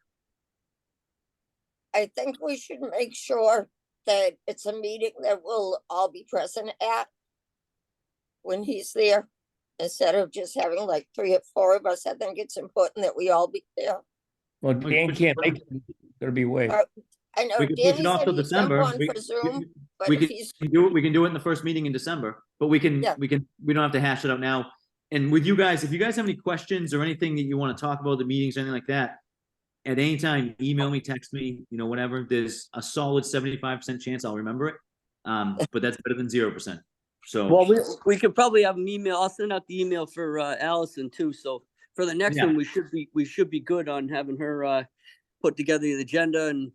I think we should make sure that it's a meeting that we'll all be present at when he's there, instead of just having like 3 or 4 of us. I think it's important that we all be there. Well, Dan can't make it. It'll be way. I know We can push Danny it off said till he's jump December. on for Zoom, but we if can he's, do it. We can do it in the first meeting in December. But we don't have to hash it out now. And with you guys, if you guys have any questions or anything that you want to talk about the meetings or anything like that, at any time, email me, text me, whatever. There's a solid 75% chance I'll remember it. But that's better than 0%. So well, we could probably have an email. I'll send out the email for Allison too. So for the next Yeah. one, we should be good on having her put together the agenda and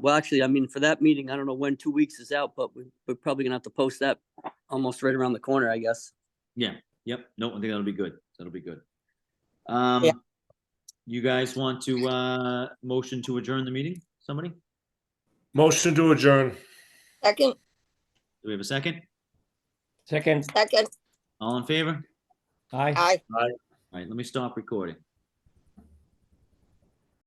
well, actually, I mean, for that meeting, I don't know when 2 weeks is out, but we're probably gonna have to post that almost right around the corner, I guess. yeah, yep. No, I think that'll be good. That'll be good. Yeah. You guys want to motion to adjourn the meeting? Somebody? Motion to adjourn. second, Do we have a second? Second, All in favor? aye. I, All right, let me stop recording.